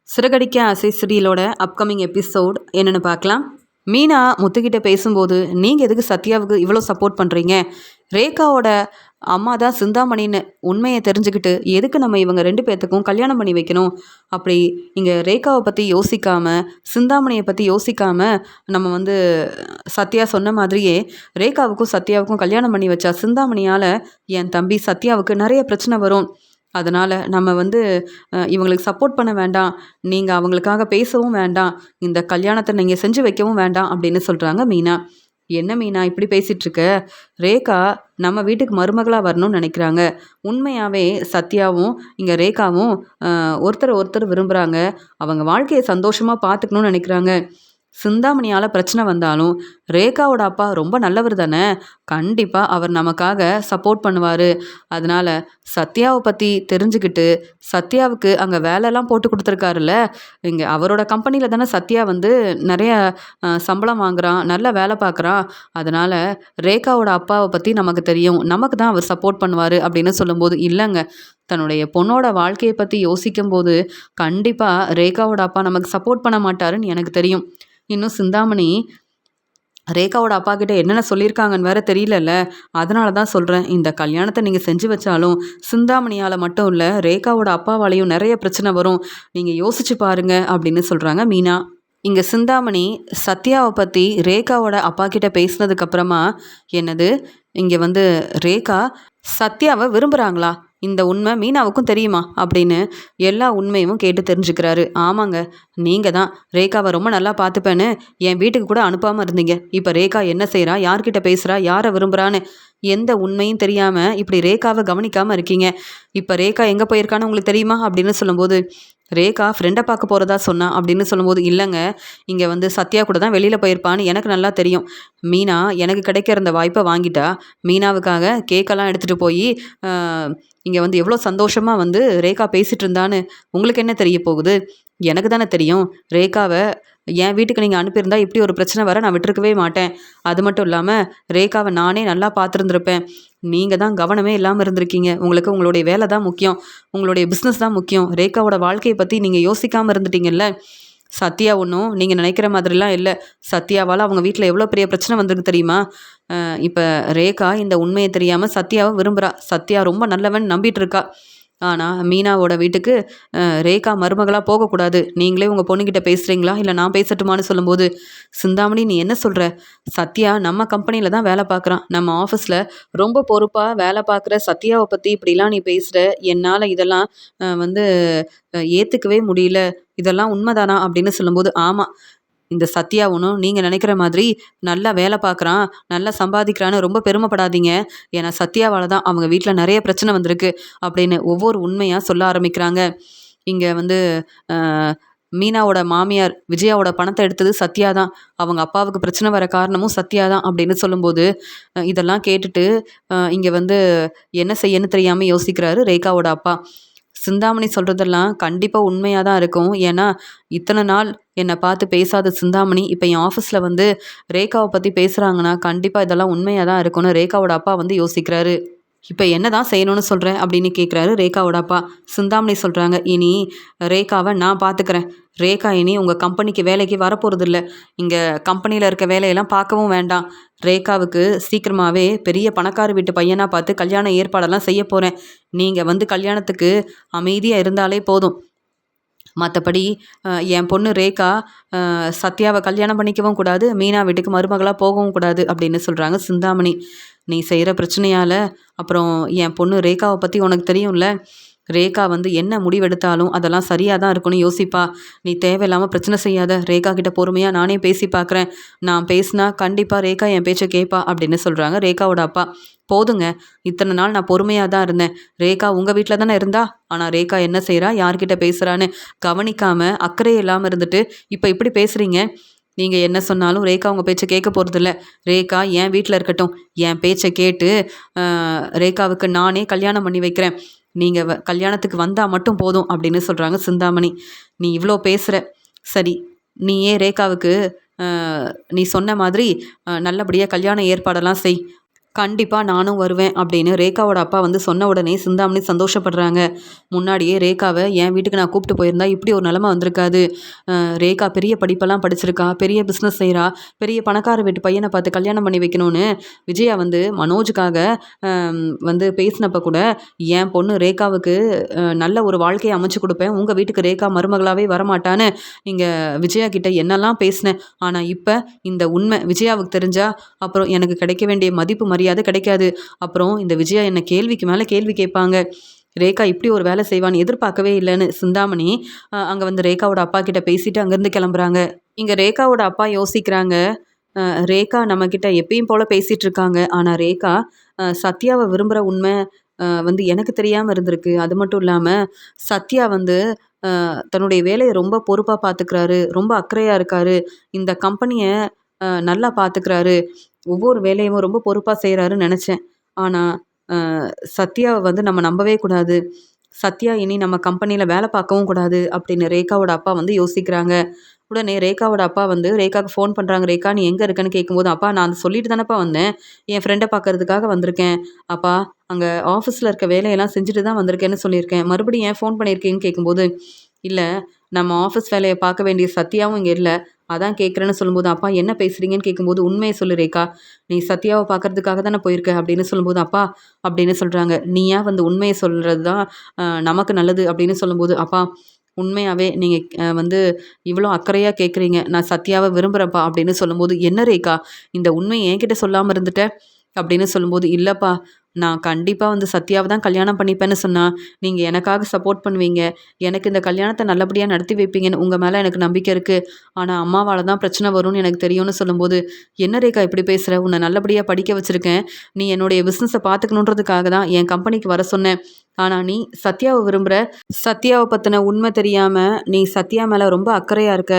சிறகடிக்க ஆசை சீரியலோட upcoming episode என்னென்னு பார்க்கலாம். மீனா முத்துக்கிட்ட பேசும்போது, நீங்கள் எதுக்கு சத்யாவுக்கு இவ்வளோ சப்போர்ட் பண்ணுறீங்க? ரேகாவோட அம்மா தான் சிந்தாமணின்னு உண்மையை தெரிஞ்சுக்கிட்டு எதுக்கு நம்ம இவங்க 2 பேர்த்துக்கும் கல்யாணம் பண்ணி வைக்கணும்? அப்படி இங்கே ரேகாவை பற்றி யோசிக்காமல், சிந்தாமணியை பற்றி யோசிக்காமல், நம்ம சத்யா சொன்ன மாதிரியே ரேகாவுக்கும் சத்யாவுக்கும் கல்யாணம் பண்ணி வச்சா சிந்தாமணியால் என் தம்பி சத்யாவுக்கு நிறைய பிரச்சனை வரும். அதனால் நம்ம இவங்களுக்கு சப்போர்ட் பண்ண வேண்டாம், நீங்கள் அவங்களுக்காக பேசவும் வேண்டாம், இந்த கல்யாணத்தை நீங்கள் செஞ்சு வைக்கவும் வேண்டாம் அப்படின்னு சொல்கிறாங்க மீனா. என்ன மீனா இப்படி பேசிகிட்ருக்க? ரேகா நம்ம வீட்டுக்கு மருமகளாக வரணும்னு நினைக்கிறாங்க. உண்மையாகவே சத்யாவும் இங்கே ரேகாவும் ஒருத்தர் விரும்புகிறாங்க. அவங்க வாழ்க்கையை சந்தோஷமாக பார்த்துக்கணும்னு நினைக்கிறாங்க. சிந்தாமணியால் பிரச்சனை வந்தாலும் ரேகாவோட அப்பா ரொம்ப நல்லவர் தானே, கண்டிப்பாக அவர் நமக்காக சப்போர்ட் பண்ணுவார். அதனால் சத்யாவை பற்றி தெரிஞ்சுக்கிட்டு சத்யாவுக்கு அங்கே வேலைலாம் போட்டு கொடுத்துருக்காருல்ல, இங்கே அவரோட கம்பெனியில் தானே சத்யா நிறைய சம்பளம் வாங்குகிறான், நல்ல வேலை பார்க்குறான். அதனால் ரேகாவோட அப்பாவை பற்றி நமக்கு தெரியும், நமக்கு தான் அவர் சப்போர்ட் பண்ணுவார் அப்படின்னு சொல்லும்போது, இல்லைங்க, தன்னுடைய பொண்ணோட வாழ்க்கையை பற்றி யோசிக்கும்போது கண்டிப்பாக ரேகாவோட அப்பா நமக்கு சப்போர்ட் பண்ண மாட்டாருன்னு எனக்கு தெரியும். இன்னும் சிந்தாமணி ரேகாவோட அப்பா கிட்ட என்னென்ன சொல்லியிருக்காங்கன்னு வேற தெரியலல்ல, அதனால தான் சொல்கிறேன், இந்த கல்யாணத்தை நீங்கள் செஞ்சு வச்சாலும் சிந்தாமணியால் மட்டும் இல்லை, ரேகாவோட அப்பாவாலையும் நிறைய பிரச்சனை வரும், நீங்கள் யோசிச்சு பாருங்க அப்படின்னு சொல்கிறாங்க மீனா. இங்கே சிந்தாமணி சத்யாவை பற்றி ரேகாவோட அப்பா கிட்ட பேசினதுக்கப்புறமா, என்னது இங்கே ரேகா சத்யாவை விரும்புகிறாங்களா, இந்த உண்மை மீனாவுக்கும் தெரியுமா அப்படின்னு எல்லா உண்மையும் கேட்டு தெரிஞ்சுக்கிறாரு. ஆமாங்க, நீங்கள் தான் ரேகாவை ரொம்ப நல்லா பார்த்துப்பேன்னு என் வீட்டுக்கு கூட அனுப்பாமல் இருந்தீங்க. இப்போ ரேகா என்ன செய்கிறா, யார்கிட்ட பேசுகிறா, யாரை விரும்புகிறான்னு எந்த உண்மையும் தெரியாமல் இப்படி ரேகாவை கவனிக்காமல் இருக்கீங்க. இப்போ ரேகா எங்கே போயிருக்கான்னு உங்களுக்கு தெரியுமா அப்படின்னு சொல்லும்போது, ரேகா ஃப்ரெண்டை பார்க்க போகிறதா சொன்னா அப்படின்னு சொல்லும்போது, இல்லைங்க, இங்கே சத்யா கூட தான் வெளியில் போயிருப்பான்னு எனக்கு நல்லா தெரியும். மீனா எனக்கு கிடைக்கிற அந்த வாய்ப்பை வாங்கிட்டா, மீனாவுக்காக கேக்கெல்லாம் எடுத்துகிட்டு போய் இங்கே எவ்வளோ சந்தோஷமாக ரேகா பேசிகிட்டு இருந்தான்னு உங்களுக்கு என்ன தெரிய போகுது? எனக்கு தானே தெரியும். ரேகாவை என் வீட்டுக்கு நீங்கள் அனுப்பியிருந்தா இப்படி ஒரு பிரச்சனை வர நான் விட்டுருக்கவே மாட்டேன். அது மட்டும் இல்லாமல் ரேகாவை நானே நல்லா பார்த்துருந்துருப்பேன். நீங்கள் தான் கவனமே இல்லாமல் இருந்திருக்கீங்க. உங்களுக்கு உங்களுடைய வேலை தான் முக்கியம், உங்களுடைய பிஸ்னஸ் தான் முக்கியம். ரேகாவோட வாழ்க்கையை பற்றி நீங்கள் யோசிக்காமல் இருந்துட்டீங்கல்ல. சத்யா ஒன்றும் நீங்கள் நினைக்கிற மாதிரிலாம் இல்லை. சத்யாவால் அவங்க வீட்டில் எவ்வளோ பெரிய பிரச்சனை வந்திருக்கு தெரியுமா? இப்போ ரேகா இந்த உண்மையை தெரியாமல் சத்யாவை விரும்புகிறா. சத்யா ரொம்ப நல்லவன் நம்பிட்டு இருக்கா. ஆனால் மீனாவோட வீட்டுக்கு ரேகா மருமகளாக போகக்கூடாது. நீங்களே உங்கள் பொண்ணுக்கிட்ட பேசுகிறீங்களா, இல்லை நான் பேசட்டுமான்னு சொல்லும்போது, சிந்தாமணி நீ என்ன சொல்கிற? சத்யா நம்ம கம்பெனியில் தான் வேலை பார்க்குறான், நம்ம ஆஃபீஸில் ரொம்ப பொறுப்பாக வேலை பார்க்குற சத்யாவை பற்றி இப்படிலாம் நீ பேசுகிற, என்னால் இதெல்லாம் ஏற்றுக்கவே முடியல, இதெல்லாம் உண்மைதானா அப்படின்னு சொல்லும்போது, ஆமாம், இந்த சத்யா ஒன்றும் நீங்கள் நினைக்கிற மாதிரி நல்லா வேலை பார்க்குறான், நல்லா சம்பாதிக்கிறான்னு ரொம்ப பெருமைப்படாதீங்க. ஏன்னா சத்யாவால் தான் அவங்க வீட்டில் நிறைய பிரச்சனை வந்திருக்கு அப்படின்னு ஒவ்வொரு உண்மையாக சொல்ல ஆரம்பிக்கிறாங்க. இங்கே மீனாவோட மாமியார் விஜயாவோட பணத்தை எடுத்தது சத்யா தான், அவங்க அப்பாவுக்கு பிரச்சனை வர காரணமும் சத்யா தான் அப்படின்னு சொல்லும்போது, இதெல்லாம் கேட்டுட்டு இங்கே என்ன செய்யன்னு தெரியாமல் யோசிக்கிறாரு ரேகாவோட அப்பா. சிந்தாமணி சொல்கிறதெல்லாம் கண்டிப்பாக உண்மையாக தான் இருக்கும். ஏன்னா இத்தனை நாள் என்னை பார்த்து பேசாத சிந்தாமணி இப்போ என் ஆஃபீஸில் ரேகாவை பற்றி பேசுகிறாங்கன்னா கண்டிப்பாக இதெல்லாம் உண்மையாக தான் இருக்கும்னு ரேகாவோட அப்பா யோசிக்கிறாரு. இப்போ என்ன தான் செய்யணும்னு சொல்கிறேன் அப்படின்னு கேட்குறாரு ரேகாவோட அப்பா. சிந்தாமணி சொல்கிறாங்க, இனி ரேகாவை நான் பார்த்துக்கிறேன். ரேகா இனி உங்கள் கம்பெனிக்கு வேலைக்கு வரப்போகிறதில்ல. இங்கே கம்பெனியில் இருக்க வேலையெல்லாம் பார்க்கவும் வேண்டாம். ரேகாவுக்கு சீக்கிரமாகவே பெரிய பணக்கார வீட்டு பையனாக பார்த்து கல்யாண ஏற்பாடெல்லாம் செய்ய போகிறேன். நீங்கள் கல்யாணத்துக்கு அமைதியாக இருந்தாலே போதும். மற்றபடி என் பொண்ணு ரேகா சத்யாவை கல்யாணம் பண்ணிக்கவும் கூடாது, மீனா வீட்டுக்கு மருமகளாக போகவும் கூடாது அப்படின்னு சொல்கிறாங்க சிந்தாமணி. நீ செய்கிற பிரச்சனையால் அப்புறம் என் பொண்ணு ரேகாவை பற்றி உனக்கு தெரியும்ல, ரேகா என்ன முடிவெடுத்தாலும் அதெல்லாம் சரியாக தான் இருக்குன்னு யோசிப்பா. நீ தேவையில்லாமல் பிரச்சனை செய்யாத. ரேகா கிட்ட பொறுமையாக நானே பேசி பார்க்குறேன். நான் பேசினா கண்டிப்பாக ரேகா என் பேச்சை கேட்பா அப்படின்னு சொல்கிறாங்க ரேகாவோட அப்பா. போதுங்க, இத்தனை நாள் நான் பொறுமையாக தான் இருந்தேன். ரேகா உங்கள் வீட்டில் தானே இருந்தா, ஆனால் ரேகா என்ன செய்கிறா, யார்கிட்ட பேசுகிறான்னு கவனிக்காமல் அக்கறை இல்லாமல் இருந்துட்டு இப்போ இப்படி பேசுகிறீங்க. நீங்கள் என்ன சொன்னாலும் ரேகா உங்கள் பேச்சை கேட்க போகிறதில்ல. ரேகா என் வீட்டில் இருக்கட்டும், என் பேச்சை கேட்டு ரேகாவுக்கு நானே கல்யாணம் பண்ணி வைக்கிறேன். நீங்கள் கல்யாணத்துக்கு வந்தால் மட்டும் போதும் அப்படின்னு சொல்கிறாங்க சிந்தாமணி. நீ இவ்வளோ பேசுகிற, சரி நீயே ரேகாவுக்கு நீ சொன்ன மாதிரி நல்லபடியாக கல்யாண ஏற்பாடெல்லாம் செய். கண்டிப்பாக நானும் வருவேன் அப்படின்னு ரேகாவோட அப்பா வந்து சொன்ன உடனே சிந்தாமணி சந்தோஷப்படுறாங்க. முன்னாடியே ரேகாவை என் வீட்டுக்கு நான் கூப்பிட்டு போயிருந்தா இப்படி ஒரு நிலமை வந்திருக்காது. ரேகா பெரிய படிப்பெல்லாம் படிச்சிருக்கா, பெரிய பிஸ்னஸ் செய்கிறா, பெரிய பணக்கார வீட்டு பையனை பார்த்து கல்யாணம் பண்ணி வைக்கணும்னு விஜயா வந்து மனோஜுக்காக வந்து பேசினப்ப கூட என் பொண்ணு ரேகாவுக்கு நல்ல ஒரு வாழ்க்கையை அமைச்சு கொடுப்பேன், உங்கள் வீட்டுக்கு ரேகா மருமகளாகவே வரமாட்டான்னு இங்கே விஜயா கிட்ட என்னெல்லாம் பேசினேன். ஆனால் இப்போ இந்த உண்மை விஜயாவுக்கு தெரிஞ்சா அப்புறம் எனக்கு கிடைக்க வேண்டிய மதிப்பு மரியாதை கிடைக்காது. அப்புறம் இந்த விஜயா என்ன கேள்விக்கு மேலே கேள்வி கேட்பாங்க. ரேகா இப்படி ஒரு வேலை செய்வான்னு எதிர்பார்க்கவே இல்லைன்னு சிந்தாமணி அங்கே வந்து ரேகாவோட அப்பா கிட்ட பேசிட்டு அங்கேருந்து கிளம்புறாங்க. இங்கே ரேகாவோட அப்பா யோசிக்கிறாங்க. ரேகா நம்மக்கிட்ட எப்பயும் போல் பேசிகிட்டு இருக்காங்க. ஆனால் ரேகா சத்யாவை விரும்புகிற உண்மை வந்து எனக்கு தெரியாமல் இருந்திருக்கு. அது மட்டும் இல்லாமல் சத்யா வந்து தன்னுடைய வேலையை ரொம்ப பொறுப்பாக பார்த்துக்கிறாரு, ரொம்ப அக்கறையாக இருக்காரு, இந்த கம்பெனியை நல்லா பார்த்துக்கிறாரு, ஒவ்வொரு வேலையும் ரொம்ப பொறுப்பாக செய்கிறாருன்னு நினச்சேன். ஆனால் சத்யாவை வந்து நம்ம நம்பவே கூடாது, சத்யா இனி நம்ம கம்பெனியில் வேலை பார்க்கவும் கூடாது அப்படின்னு ரேகாவோட அப்பா வந்து யோசிக்கிறாங்க. உடனே ரேகாவோட அப்பா வந்து ரேகாவுக்கு ஃபோன் பண்ணுறாங்க. ரேகா நீ எங்கே இருக்கன்னு கேட்கும்போது, அப்பா நான் அதை சொல்லிட்டு தானேப்பா வந்தேன், என் ஃப்ரெண்டை பார்க்கறதுக்காக வந்திருக்கேன் அப்பா, அங்கே ஆஃபீஸில் இருக்க வேலையெல்லாம் செஞ்சுட்டு தான் வந்திருக்கேன்னு சொல்லியிருக்கேன், மறுபடியும் ஏன் ஃபோன் பண்ணியிருக்கேன்னு கேட்கும்போது, இல்லை நம்ம ஆஃபீஸ் வேலையை பார்க்க வேண்டிய சத்யாவும் இங்கே இல்லை, அதான் கேட்குறேன்னு சொல்லும்போது, அப்பா என்ன பேசுகிறீங்கன்னு கேட்கும்போது, உண்மையை சொல்லு ரேகா, நீ சத்யாவை பார்க்கறதுக்காக தானே போயிருக்க அப்படின்னு சொல்லும்போது, அப்பா அப்படின்னு சொல்கிறாங்க. நீயா வந்து உண்மையை சொல்கிறது தான் நமக்கு நல்லது அப்படின்னு சொல்லும்போது, அப்பா உண்மையாகவே நீங்கள் வந்து இவ்வளோ அக்கறையாக கேட்குறீங்க, நான் சத்யாவை விரும்புகிறேன்ப்பா அப்படின்னு சொல்லும்போது, என்ன ரேகா இந்த உண்மையை என்கிட்ட சொல்லாமல் இருந்துட்ட அப்படின்னு சொல்லும்போது, இல்லைப்பா நான் கண்டிப்பாக வந்து சத்யாவை தான் கல்யாணம் பண்ணிப்பேன்னு சொன்னால் நீங்கள் எனக்காக சப்போர்ட் பண்ணுவீங்க, எனக்கு இந்த கல்யாணத்தை நல்லபடியாக நடத்தி வைப்பீங்கன்னு உங்கள் மேலே எனக்கு நம்பிக்கை இருக்குது, ஆனால் அம்மாவால் தான் பிரச்சனை வரும்னு எனக்கு தெரியும்னு சொல்லும்போது, என்ன ரேகா இப்படி பேசுகிற, உன்னை நல்லபடியாக படிக்க வச்சுருக்கேன், நீ என்னுடைய பிஸ்னஸை பார்த்துக்கணுன்றதுக்காக தான் என் கம்பெனிக்கு வர சொன்னேன், ஆனால் நீ சத்யாவை விரும்புகிற, சத்யாவை பற்றின உண்மை தெரியாமல் நீ சத்யா மேலே ரொம்ப அக்கறையாக இருக்க,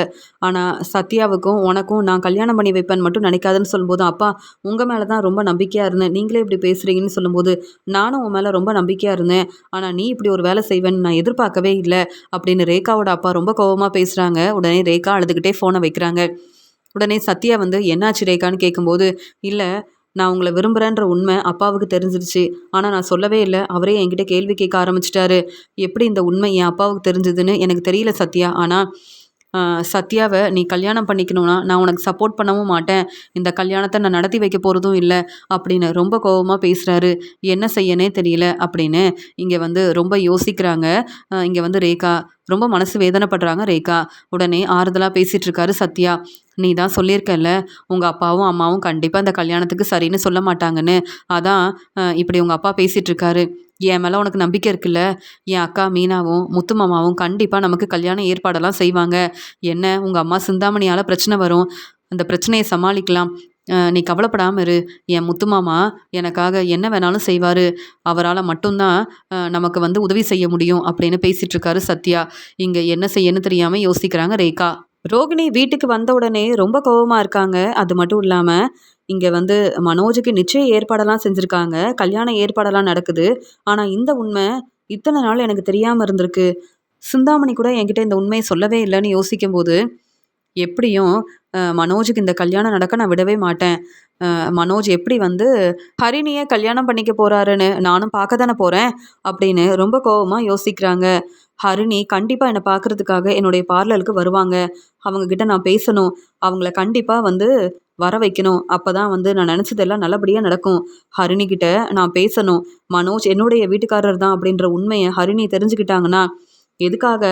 ஆனால் சத்யாவுக்கும் உனக்கும் நான் கல்யாணம் பண்ணி வைப்பேன்னு மட்டும் நினைக்காதுன்னு சொல்லும்போது, அப்பா உங்கள் மேலே தான் ரொம்ப நம்பிக்கையாக இருந்தேன், நீங்களே இப்படி பேசுகிறீங்கன்னு சொல்லும்போது, நானும் உன் மேலே ரொம்ப நம்பிக்கையாக இருந்தேன், ஆனால் நீ இப்படி ஒரு வேலை செய்வேன்னு நான் எதிர்பார்க்கவே இல்லை அப்படின்னு ரேகாவோட அப்பா ரொம்ப கோபமாக பேசுகிறாங்க. உடனே ரேகா அழுதுகிட்டே ஃபோனை வைக்கிறாங்க. உடனே சத்யா வந்து என்னாச்சு ரேகான்னு கேட்கும்போது, இல்லை நான் உங்களை விரும்புகிறேன்ற உண்மை அப்பாவுக்கு தெரிஞ்சிருச்சு, ஆனால் நான் சொல்லவே இல்லை, அவரே என்கிட்ட கேள்வி கேட்க ஆரம்பிச்சிட்டாரு, எப்படி இந்த உண்மை என் அப்பாவுக்கு தெரிஞ்சதுன்னு எனக்கு தெரியல சத்யா, ஆனால் சத்யாவை நீ கல்யாணம் பண்ணிக்கணும்னா நான் உனக்கு சப்போர்ட் பண்ணவும் மாட்டேன், இந்த கல்யாணத்தை நான் நடத்தி வைக்க போகிறதும் இல்லை அப்படின்னு ரொம்ப கோபமாக பேசுகிறாரு, என்ன செய்யனே தெரியல அப்படின்னு இங்கே வந்து ரொம்ப யோசிக்கிறாங்க. இங்கே வந்து ரேகா ரொம்ப மனசு வேதனைப்படுறாங்க. ரேகா உடனே ஆறுதலாக பேசிகிட்டு இருக்காரு சத்யா, நீ தான் சொல்லியிருக்கல உங்கள் அப்பாவும் அம்மாவும் கண்டிப்பாக இந்த கல்யாணத்துக்கு சரின்னு சொல்ல மாட்டாங்கன்னு, அதான் இப்படி உங்கள் அப்பா பேசிகிட்டு இருக்காரு, என் மேலே உனக்கு நம்பிக்கை இருக்குல்ல, என் அக்கா மீனாவும் முத்து மாமாவும் கண்டிப்பாக நமக்கு கல்யாணம் ஏற்பாடெல்லாம் செய்வாங்க, என்ன உங்கள் அம்மா சிந்தாமணியால் பிரச்சனை வரும், அந்த பிரச்சனையை சமாளிக்கலாம், நீ கவலைப்படாமல் இரு, என் முத்து மாமா எனக்காக என்ன வேணாலும் செய்வார், அவரால் மட்டும்தான் நமக்கு வந்து உதவி செய்ய முடியும் அப்படின்னு பேசிகிட்டு இருக்காரு சத்யா. இங்கே என்ன செய்யன்னு தெரியாமல் யோசிக்கிறாங்க ரேகா. ரோகிணி வீட்டுக்கு வந்த உடனே ரொம்ப கோவமாக இருக்காங்க. அது மட்டும் இல்லாமல் இங்கே வந்து மனோஜுக்கு நிச்சய ஏற்பாடெல்லாம் செஞ்சுருக்காங்க, கல்யாண ஏற்பாடெல்லாம் நடக்குது, ஆனால் இந்த உண்மை இத்தனை நாள் எனக்கு தெரியாமல் இருந்திருக்கு, சிந்தாமணி கூட என்கிட்ட இந்த உண்மையை சொல்லவே இல்லைன்னு யோசிக்கும்போது, எப்படியும் மனோஜுக்கு இந்த கல்யாணம் நடக்க நான் விடவே மாட்டேன், மனோஜ் எப்படி வந்து ஹரிணியை கல்யாணம் பண்ணிக்க போகிறாருன்னு நானும் பார்க்க தானே போகிறேன் அப்படின்னு ரொம்ப கோபமாக யோசிக்கிறாங்க. ஹரிணி கண்டிப்பாக என்னை பார்க்குறதுக்காக என்னுடைய பார்லருக்கு வருவாங்க, அவங்கக்கிட்ட நான் பேசணும், அவங்கள கண்டிப்பாக வந்து வர வைக்கணும், அப்போ தான் வந்து நான் நினச்சதெல்லாம் நல்லபடியாக நடக்கும், ஹரிணிக்கிட்ட நான் பேசணும், மனோஜ் என்னுடைய வீட்டுக்காரர் தான் அப்படின்ற உண்மையை ஹரிணி தெரிஞ்சுக்கிட்டாங்கன்னா, எதுக்காக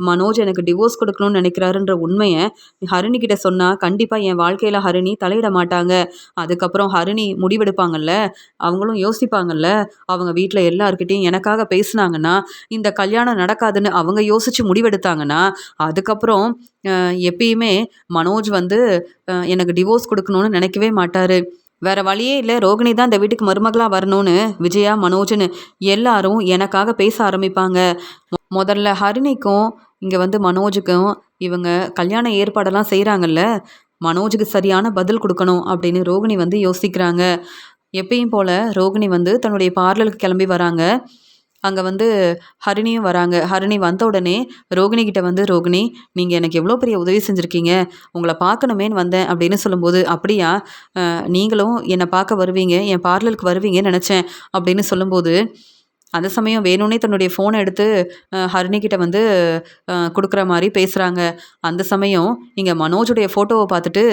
மனோஜ் எனக்கு டிவோர்ஸ் கொடுக்கணும்னு நினைக்கிறாருன்ற உண்மையை ஹரிணிக்கிட்ட சொன்னால் கண்டிப்பாக என் வாழ்க்கையில் ஹரிணி தலையிட மாட்டாங்க, அதுக்கப்புறம் ஹரிணி முடிவெடுப்பாங்கல்ல, அவங்களும் யோசிப்பாங்கல்ல, அவங்க வீட்டில் எல்லாருக்கிட்டையும் எனக்காக பேசுனாங்கன்னா இந்த கல்யாணம் நடக்காதுன்னு அவங்க யோசித்து முடிவெடுத்தாங்கன்னா, அதுக்கப்புறம் எப்பயுமே மனோஜ் வந்து எனக்கு டிவோர்ஸ் கொடுக்கணும்னு நினைக்கவே மாட்டார், வேறு வழியே இல்லை, ரோகிணி தான் இந்த வீட்டுக்கு மருமகளாக வரணும்னு விஜயா மனோஜ்னு எல்லாரும் எனக்காக பேச ஆரம்பிப்பாங்க, முதல்ல ஹரிணிக்கும் இங்கே வந்து மனோஜுக்கும் இவங்க கல்யாண ஏற்பாடெல்லாம் செய்கிறாங்கல்ல, மனோஜுக்கு சரியான பதில் கொடுக்கணும் அப்படின்னு ரோகிணி வந்து யோசிக்கிறாங்க. எப்பயும் போல் ரோகிணி வந்து தன்னுடைய பார்லருக்கு கிளம்பி வராங்க. அங்கே வந்து ஹரிணியும் வராங்க. ஹரிணி வந்த உடனே ரோகிணி கிட்ட வந்து, ரோகிணி நீங்கள் எனக்கு எவ்வளோ பெரிய உதவி செஞ்சுருக்கீங்க, உங்களை பார்க்கணுமேன்னு வந்தேன் அப்படின்னு சொல்லும்போது, அப்படியா நீங்களும் என்னை பார்க்க வருவீங்க, என் பார்லருக்கு வருவீங்கன்னு நினச்சேன் அப்படின்னு சொல்லும்போது, அந்த சமயம் வேணும்னே தன்னுடைய ஃபோனை எடுத்து ஹரிணி கிட்ட வந்து குடுக்குற மாரி பேசுகிறாங்க. அந்த சமயம் இங்கே மனோஜுடைய ஃபோட்டோவை பார்த்துட்டு,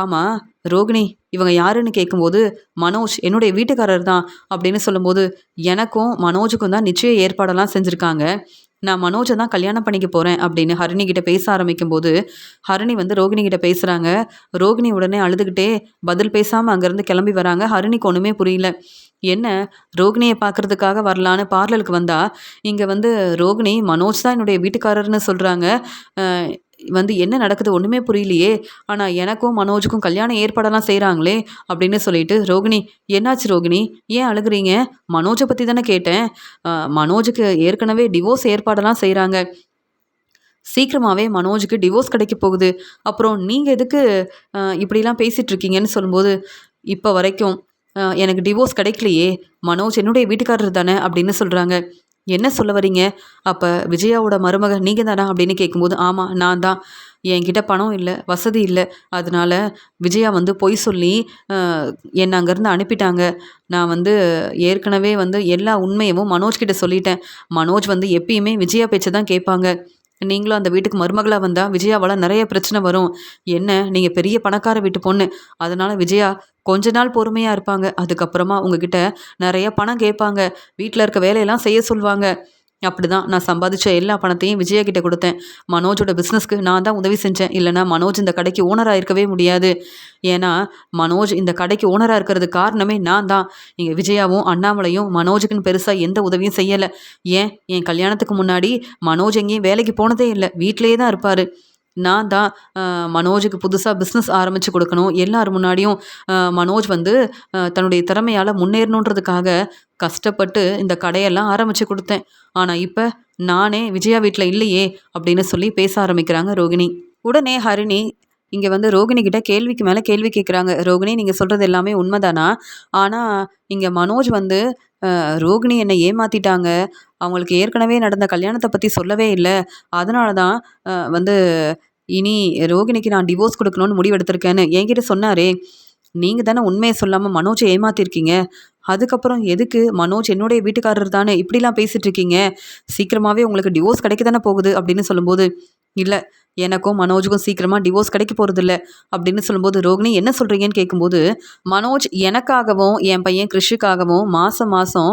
ஆமாம் ரோகிணி இவங்க யாருன்னு கேட்கும்போது, மனோஜ் என்னுடைய வீட்டுக்காரர் தான் அப்படின்னு சொல்லும்போது, எனக்கும் மனோஜுக்கும் தான் நிச்சய ஏற்பாடெல்லாம் செஞ்சுருக்காங்க. நான் மனோஜை தான் கல்யாணம் பண்ணிக்க போகிறேன் அப்படின்னு ஹரிணி கிட்ட பேச ஆரம்பிக்கும்போது, ஹரிணி வந்து ரோகிணி கிட்ட பேசுகிறாங்க. ரோகிணி உடனே அழுதுகிட்டே பதில் பேசாமல் அங்கேருந்து கிளம்பி வராங்க. ஹரிணிக்கு ஒன்றுமே புரியல. என்ன ரோகிணியை பார்க்கறதுக்காக வரலான்னு பார்லருக்கு வந்தா, இங்கே வந்து ரோகிணி மனோஜ் தான் என்னுடைய வீட்டுக்காரர்னு சொல்கிறாங்க. வந்து என்ன நடக்குது ஒன்றுமே புரியலையே. ஆனால் எனக்கும் மனோஜுக்கும் கல்யாண ஏற்பாடெல்லாம் செய்கிறாங்களே அப்படின்னு சொல்லிட்டு, ரோகிணி என்னாச்சு ரோகிணி ஏன் அழுகுறீங்க? மனோஜை பற்றி தானே கேட்டேன். மனோஜுக்கு ஏற்கனவே டிவோர்ஸ் ஏற்பாடெல்லாம் செய்கிறாங்க. சீக்கிரமாகவே மனோஜுக்கு டிவோர்ஸ் கிடைக்க போகுது. அப்புறம் நீங்கள் எதுக்கு இப்படிலாம் பேசிகிட்டு இருக்கீங்கன்னு சொல்லும்போது, இப்போ வரைக்கும் எனக்கு டிவோர்ஸ் கிடைக்கலையே, மனோஜ் என்னுடைய வீட்டுக்காரர் தானே அப்படின்னு சொல்கிறாங்க. என்ன சொல்ல வரீங்க? அப்போ விஜயாவோட மருமக நீங்கள் தானா அப்படின்னு கேட்கும்போது, ஆமாம் நான் தான். என்கிட்ட பணம் இல்லை, வசதி இல்லை. அதனால விஜயா வந்து பொய் சொல்லி என்னை அங்கேருந்து அனுப்பிட்டாங்க. நான் வந்து ஏற்கனவே வந்து எல்லா உண்மையவும் மனோஜ் கிட்ட சொல்லிட்டேன். மனோஜ் வந்து எப்பயுமே விஜயா பேச்சை தான் கேட்பாங்க. நீங்களும் அந்த வீட்டுக்கு மருமகளாக வந்தால் விஜயாவால் நிறைய பிரச்சனை வரும். என்ன நீங்கள் பெரிய பணக்கார வீட்டு பொண்ணு, அதனால் விஜயா கொஞ்ச நாள் பொறுமையாக இருப்பாங்க. அதுக்கப்புறமா உங்ககிட்ட நிறைய பணம் கேட்பாங்க. வீட்டில் இருக்க வேலையெல்லாம் செய்ய சொல்லுவாங்க. அப்படி தான் நான் சம்பாதிச்ச எல்லா பணத்தையும் விஜயா கிட்ட கொடுத்தேன். மனோஜோட பிஸ்னஸ்க்கு நான் தான் உதவி செஞ்சேன். இல்லைனா மனோஜ் இந்த கடைக்கு ஓனராக இருக்கவே முடியாது. ஏன்னா மனோஜ் இந்த கடைக்கு ஓனராக இருக்கிறதுக்கு காரணமே நான் தான். இங்கே விஜயாவும் அண்ணாமலையும் மனோஜுக்குன்னு பெருசாக எந்த உதவியும் செய்யலை. ஏன் என் கல்யாணத்துக்கு முன்னாடி மனோஜ் எங்கேயும் வேலைக்கு போனதே இல்லை, வீட்டிலேயே தான் இருப்பார். நான் தான் மனோஜுக்கு புதுசாக பிஸ்னஸ் ஆரம்பித்து கொடுக்கணும், எல்லார் முன்னாடியும் மனோஜ் வந்து தன்னுடைய திறமையால் முன்னேறணுன்றதுக்காக கஷ்டப்பட்டு இந்த கடையெல்லாம் ஆரம்பித்து கொடுத்தேன். ஆனால் இப்போ நானே விஜயா வீட்டில் இல்லையே அப்படின்னு சொல்லி பேச ஆரம்பிக்கிறாங்க ரோகிணி. உடனே ஹரிணி இங்கே வந்து ரோகிணி கிட்ட கேள்விக்கு மேலே கேள்வி கேட்குறாங்க. ரோகிணி நீங்கள் சொல்கிறது எல்லாமே உண்மைதானா? ஆனால் இங்கே மனோஜ் வந்து ரோகிணி என்னை ஏமாற்றிட்டாங்க, அவங்களுக்கு ஏற்கனவே நடந்த கல்யாணத்தை பற்றி சொல்லவே இல்லை, அதனால தான் வந்து இனி ரோகிணிக்கு நான் டிவோர்ஸ் கொடுக்கணும்னு முடிவெடுத்திருக்கேன்னு என்கிட்ட சொன்னாரே. நீங்கள் தானே உண்மையை சொல்லாமல் மனோஜை ஏமாத்திருக்கீங்க. அதுக்கப்புறம் எதுக்கு மனோஜ் என்னுடைய வீட்டுக்காரர் தானே இப்படிலாம் பேசிகிட்டு இருக்கீங்க, சீக்கிரமாகவே உங்களுக்கு டிவோர்ஸ் கிடைக்க தானே போகுது அப்படின்னு சொல்லும்போது, இல்லை எனக்கும் மனோஜுக்கும் சீக்கிரமாக டிவோர்ஸ் கிடைக்க போகிறதில்ல அப்படின்னு சொல்லும்போது, ரோகிணி என்ன சொல்கிறீங்கன்னு கேட்கும்போது, மனோஜ் எனக்காகவும் என் பையன் கிருஷுக்காகவும் மாதம் மாதம்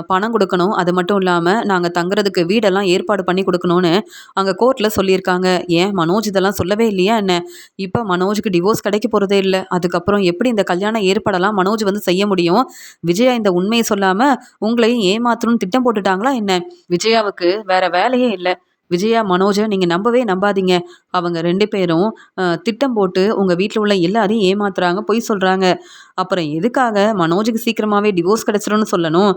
பணம் கொடுக்கணும், அது மட்டும் இல்லாமல் நாங்கள் தங்குறதுக்கு வீடெல்லாம் ஏற்பாடு பண்ணி கொடுக்கணும்னு அங்கே கோர்ட்டில் சொல்லியிருக்காங்க. ஏன் மனோஜ் இதெல்லாம் சொல்லவே இல்லையா என்ன? இப்போ மனோஜுக்கு டிவோர்ஸ் கிடைக்க போகிறதே இல்லை, அதுக்கப்புறம் எப்படி இந்த கல்யாண ஏற்பாடெல்லாம் மனோஜ் வந்து செய்ய முடியும்? விஜயா இந்த உண்மையை சொல்லாமல் உங்களையும் ஏமாத்தணும்னு திட்டம் போட்டுட்டாங்களா என்ன? விஜயாவுக்கு வேற வேலையே இல்லை. விஜயா மனோஜை நீங்கள் நம்பவே நம்பாதீங்க. அவங்க 2 பேரும் திட்டம் போட்டு உங்கள் வீட்டில் உள்ள எல்லாரையும் ஏமாத்துறாங்க, பொய் சொல்கிறாங்க. அப்புறம் எதுக்காக மனோஜுக்கு சீக்கிரமாகவே டிவோர்ஸ் கிடச்சிரும்னு சொல்லணும்?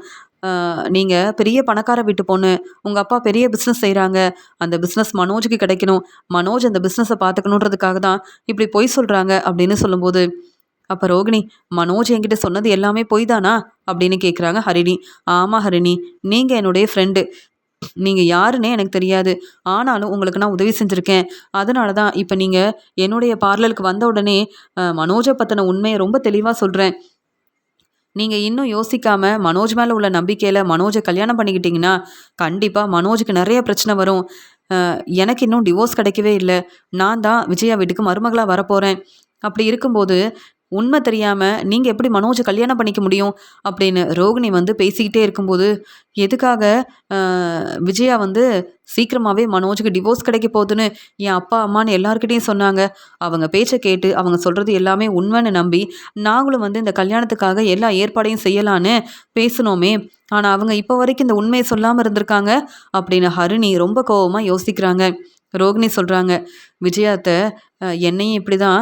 நீங்கள் பெரிய பணக்கார வீட்டு பொண்ணு, உங்கள் அப்பா பெரிய பிஸ்னஸ் செய்கிறாங்க, அந்த பிஸ்னஸ் மனோஜுக்கு கிடைக்கணும், மனோஜ் அந்த பிஸ்னஸை பார்த்துக்கணுன்றதுக்காக தான் இப்படி பொய் சொல்கிறாங்க அப்படின்னு சொல்லும்போது, அப்போ ரோகிணி மனோஜ் என்கிட்ட சொன்னது எல்லாமே பொய் தானா அப்படின்னு கேட்குறாங்க ஹரிணி. ஆமாம் ஹரிணி, நீங்கள் என்னுடைய ஃப்ரெண்டு, நீங்கள் யாருன்னே எனக்கு தெரியாது, ஆனாலும் உங்களுக்கு நான் உதவி செஞ்சுருக்கேன். அதனால தான் இப்போ நீங்கள் என்னுடைய பார்லருக்கு வந்த உடனே மனோஜை பற்றின உண்மையை ரொம்ப தெளிவாக சொல்கிறேன். நீங்கள் இன்னும் யோசிக்காமல் மனோஜ் மேலே உள்ள நம்பிக்கையில் மனோஜை கல்யாணம் பண்ணிக்கிட்டிங்கன்னா கண்டிப்பாக மனோஜுக்கு நிறைய பிரச்சனை வரும். எனக்கு இன்னும் டிவோர்ஸ் கிடைக்கவே இல்லை, நான் தான் விஜயா வீட்டுக்கு மருமகளாக வரப்போகிறேன். அப்படி இருக்கும்போது உண்மை தெரியாமல் நீங்கள் எப்படி மனோஜை கல்யாணம் பண்ணிக்க முடியும் அப்படின்னு ரோகிணி வந்து பேசிக்கிட்டே இருக்கும்போது, எதுக்காக விஜயா வந்து சீக்கிரமாகவே மனோஜுக்கு டிவோர்ஸ் கிடைக்க போகுதுன்னு என் அப்பா அம்மான்னு எல்லாருக்கிட்டையும் சொன்னாங்க. அவங்க பேச்சை கேட்டு அவங்க சொல்கிறது எல்லாமே உண்மைன்னு நம்பி நாங்களும் வந்து இந்த கல்யாணத்துக்காக எல்லா ஏற்பாடையும் செய்யலான்னு பேசினோமே. ஆனால் அவங்க இப்போ வரைக்கும் இந்த உண்மையை சொல்லாமல் இருந்திருக்காங்க அப்படின்னு ஹரிணி ரொம்ப கோபமாக யோசிக்கிறாங்க. ரோகிணி சொல்கிறாங்க, விஜயாத்தை என்னையும் இப்படி தான்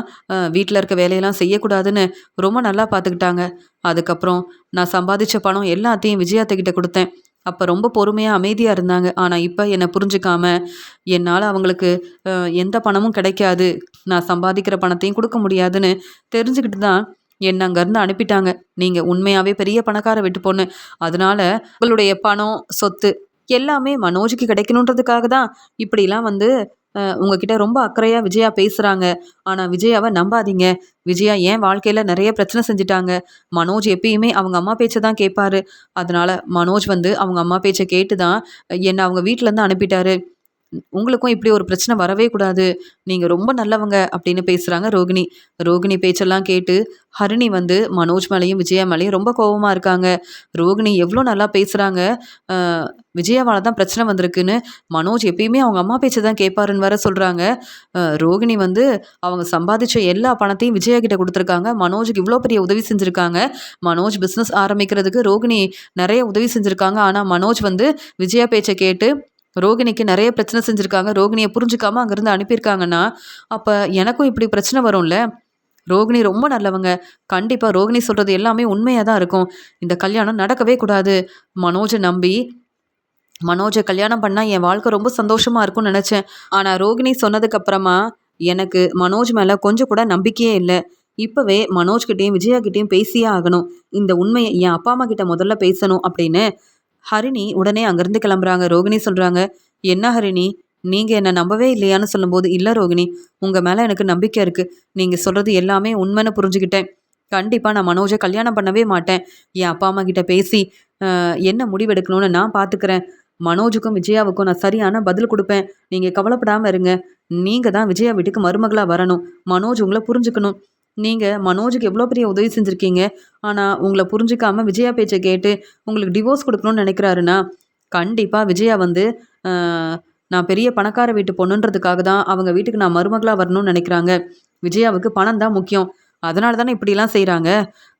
வீட்டில் இருக்க வேலையெல்லாம் செய்யக்கூடாதுன்னு ரொம்ப நல்லா பார்த்துக்கிட்டாங்க. அதுக்கப்புறம் நான் சம்பாதிச்ச பணம் எல்லாத்தையும் விஜயாத்தைக்கிட்ட கொடுத்தேன். அப்போ ரொம்ப பொறுமையாக அமைதியாக இருந்தாங்க. ஆனால் இப்போ என்னை புரிஞ்சுக்காம என்னால் அவங்களுக்கு எந்த பணமும் கிடைக்காது, நான் சம்பாதிக்கிற பணத்தையும் கொடுக்க முடியாதுன்னு தெரிஞ்சுக்கிட்டு தான் என்ன அங்கேருந்து அனுப்பிட்டாங்க. நீங்கள் உண்மையாகவே பெரிய பணக்கார வீட்டு பொண்ணு. அதனால உங்களுடைய பணம், சொத்து எல்லாமே மனோஜுக்கு கிடைக்கணுன்றதுக்காக தான் இப்படிலாம் வந்து உங்ககிட்ட ரொம்ப அக்கறையாக விஜயா பேசுகிறாங்க. ஆனால் விஜயாவை நம்பாதீங்க. விஜயா என் வாழ்க்கையில் நிறைய பிரச்சனை செஞ்சுட்டாங்க. மனோஜ் எப்பயுமே அவங்க அம்மா பேச்சை தான் கேட்பாரு. அதனால மனோஜ் வந்து அவங்க அம்மா பேச்சை கேட்டு தான் என்னை அவங்க வீட்டிலேருந்து அனுப்பிட்டாரு. உங்களுக்கும் இப்படி ஒரு பிரச்சனை வரவே கூடாது. நீங்க ரொம்ப நல்லவங்க அப்படின்னு பேசுறாங்க ரோகிணி. ரோகிணி பேச்செல்லாம் கேட்டு ஹரிணி வந்து மனோஜ் மேலேயும், விஜயா மேலேயும் ரொம்ப கோவமா இருக்காங்க. ரோகிணி எவ்வளோ நல்லா பேசுறாங்க. அ விஜயாவால தான் பிரச்சனை வந்திருக்குன்னு, மனோஜ் எப்பயுமே அவங்க அம்மா பேச்ச தான் கேட்பாருன்னு வேற சொல்றாங்க. ரோகிணி வந்து அவங்க சம்பாதிச்ச எல்லா பணத்தையும் விஜயா கிட்ட குடுத்துருக்காங்க. மனோஜுக்கு இவ்வளோ பெரிய உதவி செஞ்சிருக்காங்க. மனோஜ் பிஸ்னஸ் ஆரம்பிக்கிறதுக்கு ரோகிணி நெறைய உதவி செஞ்சிருக்காங்க. ஆனா மனோஜ் வந்து விஜயா பேச்ச கேட்டு ரோகிணிக்கு நெறைய பிரச்சனை செஞ்சிருக்காங்க. ரோகிணிய புரிஞ்சுக்காம அங்கேருந்து அனுப்பியிருக்காங்கன்னா, அப்ப எனக்கும் இப்படி பிரச்சனை வரும்ல. ரோகிணி ரொம்ப நல்லவங்க. கண்டிப்பா ரோகிணி சொல்றது எல்லாமே உண்மையா தான் இருக்கும். இந்த கல்யாணம் நடக்கவே கூடாது. மனோஜ நம்பி மனோஜ கல்யாணம் பண்ணா என் வாழ்க்கை ரொம்ப சந்தோஷமா இருக்கும்னு நெனச்சேன். ஆனா ரோகிணி சொன்னதுக்கு அப்புறமா எனக்கு மனோஜ் மேல கொஞ்சம் கூட நம்பிக்கையே இல்ல. இப்பவே மனோஜ் கிட்டயும், விஜயா கிட்டயும் பேசியே ஆகணும். இந்த உண்மைய என் அப்பா, அம்மா கிட்ட முதல்ல பேசணும் அப்படின்னு ஹரிணி உடனே அங்கேருந்து கிளம்புறாங்க. ரோகிணி சொல்றாங்க, "என்ன ஹரிணி, நீங்க என்ன நம்பவே இல்லையான்னு?" சொல்லும்போது, "இல்ல ரோகிணி, உங்க மேல எனக்கு நம்பிக்கை இருக்கு. நீங்க சொல்றது எல்லாமே உண்மைன்னு புரிஞ்சுக்கிட்டேன். கண்டிப்பா நான் மனோஜ கல்யாணம் பண்ணவே மாட்டேன். என் அப்பா, அம்மா கிட்ட பேசி என்ன முடிவெடுக்கணும்னு நான் பார்த்துக்கிறேன். மனோஜுக்கும், விஜயாவுக்கும் நான் சரியான பதில் குடுப்பேன். நீங்க கவலைப்படாம இருங்க. நீங்க தான் விஜயா வீட்டுக்கு மருமகளா வரணும். மனோஜ் உங்கள புரிஞ்சுக்கணும். நீங்க மனோஜுக்கு எவ்வளோ பெரிய உதவி செஞ்சிருக்கீங்க. ஆனா உங்கள புரிஞ்சுக்காம விஜயா பேச்ச கேட்டு உங்களுக்கு டிவோர்ஸ் குடுக்கணும்னு நெனைக்கிறாருன்னா, கண்டிப்பா விஜயா வந்து அ நான் பெரிய பணக்கார வீட்டு பொண்ணுன்றதுக்காக தான் அவங்க வீட்டுக்கு நான் மருமகளா வரணும்னு நெனைக்கிறாங்க. விஜயாவுக்கு பணம் தான் முக்கியம். அதனால தானே இப்படிலாம் செய்றாங்க.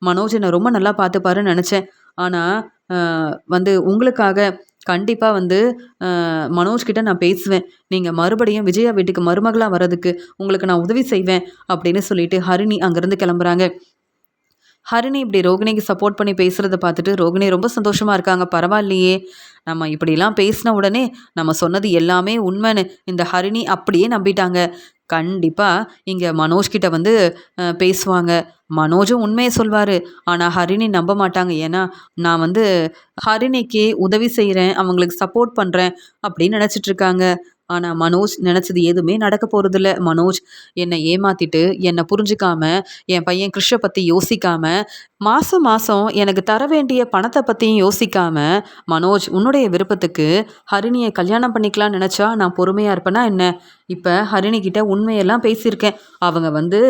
மனோஜ் என்ன ரொம்ப நல்லா பார்த்துப்பாருன்னு நெனச்சேன். ஆனா அ வந்து உங்களுக்காக கண்டிப்பா வந்து மனோஜ் கிட்ட நான் பேசுவேன். நீங்க மறுபடியும் விஜயா வீட்டுக்கு மருமகளா வர்றதுக்கு உங்களுக்கு நான் உதவி செய்வேன் அப்படின்னு சொல்லிட்டு ஹரிணி அங்கேருந்து கிளம்புறாங்க. ஹரிணி இப்படி ரோகிணிக்கு சப்போர்ட் பண்ணி பேசுறத பார்த்துட்டு ரோகிணி ரொம்ப சந்தோஷமா இருக்காங்க. பரவாயில்லையே! நம்ம இப்படிலாம் பேசின உடனே நம்ம சொன்னது எல்லாமே உண்மைன்னு இந்த ஹரிணி அப்படியே நம்பிட்டாங்க. கண்டிப்பா இங்க மனோஜ் கிட்ட வந்து பேசுவாங்க. மனோஜும் உண்மைய சொல்வாரு. ஆனா ஹரிணி நம்ப மாட்டாங்க. ஏன்னா, நான் வந்து ஹரிணிக்கு உதவி செய்றேன், அவங்களுக்கு சப்போர்ட் பண்றேன் அப்படின்னு நெனச்சிட்டு இருக்காங்க. ஆனா மனோஜ் நெனச்சது எதுவுமே நடக்க போறதில்ல. மனோஜ் என்ன ஏமாத்திட்டு, என்ன புரிஞ்சுக்காம, என் பையன் கிருஷ பத்தி யோசிக்காம, மாசம் மாசம் எனக்கு தர வேண்டிய பணத்த பத்தியும் யோசிக்காம, மனோஜ் உன்னுடைய விருப்பத்துக்கு ஹரிணிய கல்யாணம் பண்ணிக்கலாம்னு நெனச்சா நான் பொறுமையா இருப்பேனா என்ன? இப்ப ஹரிணி கிட்ட உண்மையெல்லாம் பேசியிருக்கேன். அவங்க வந்து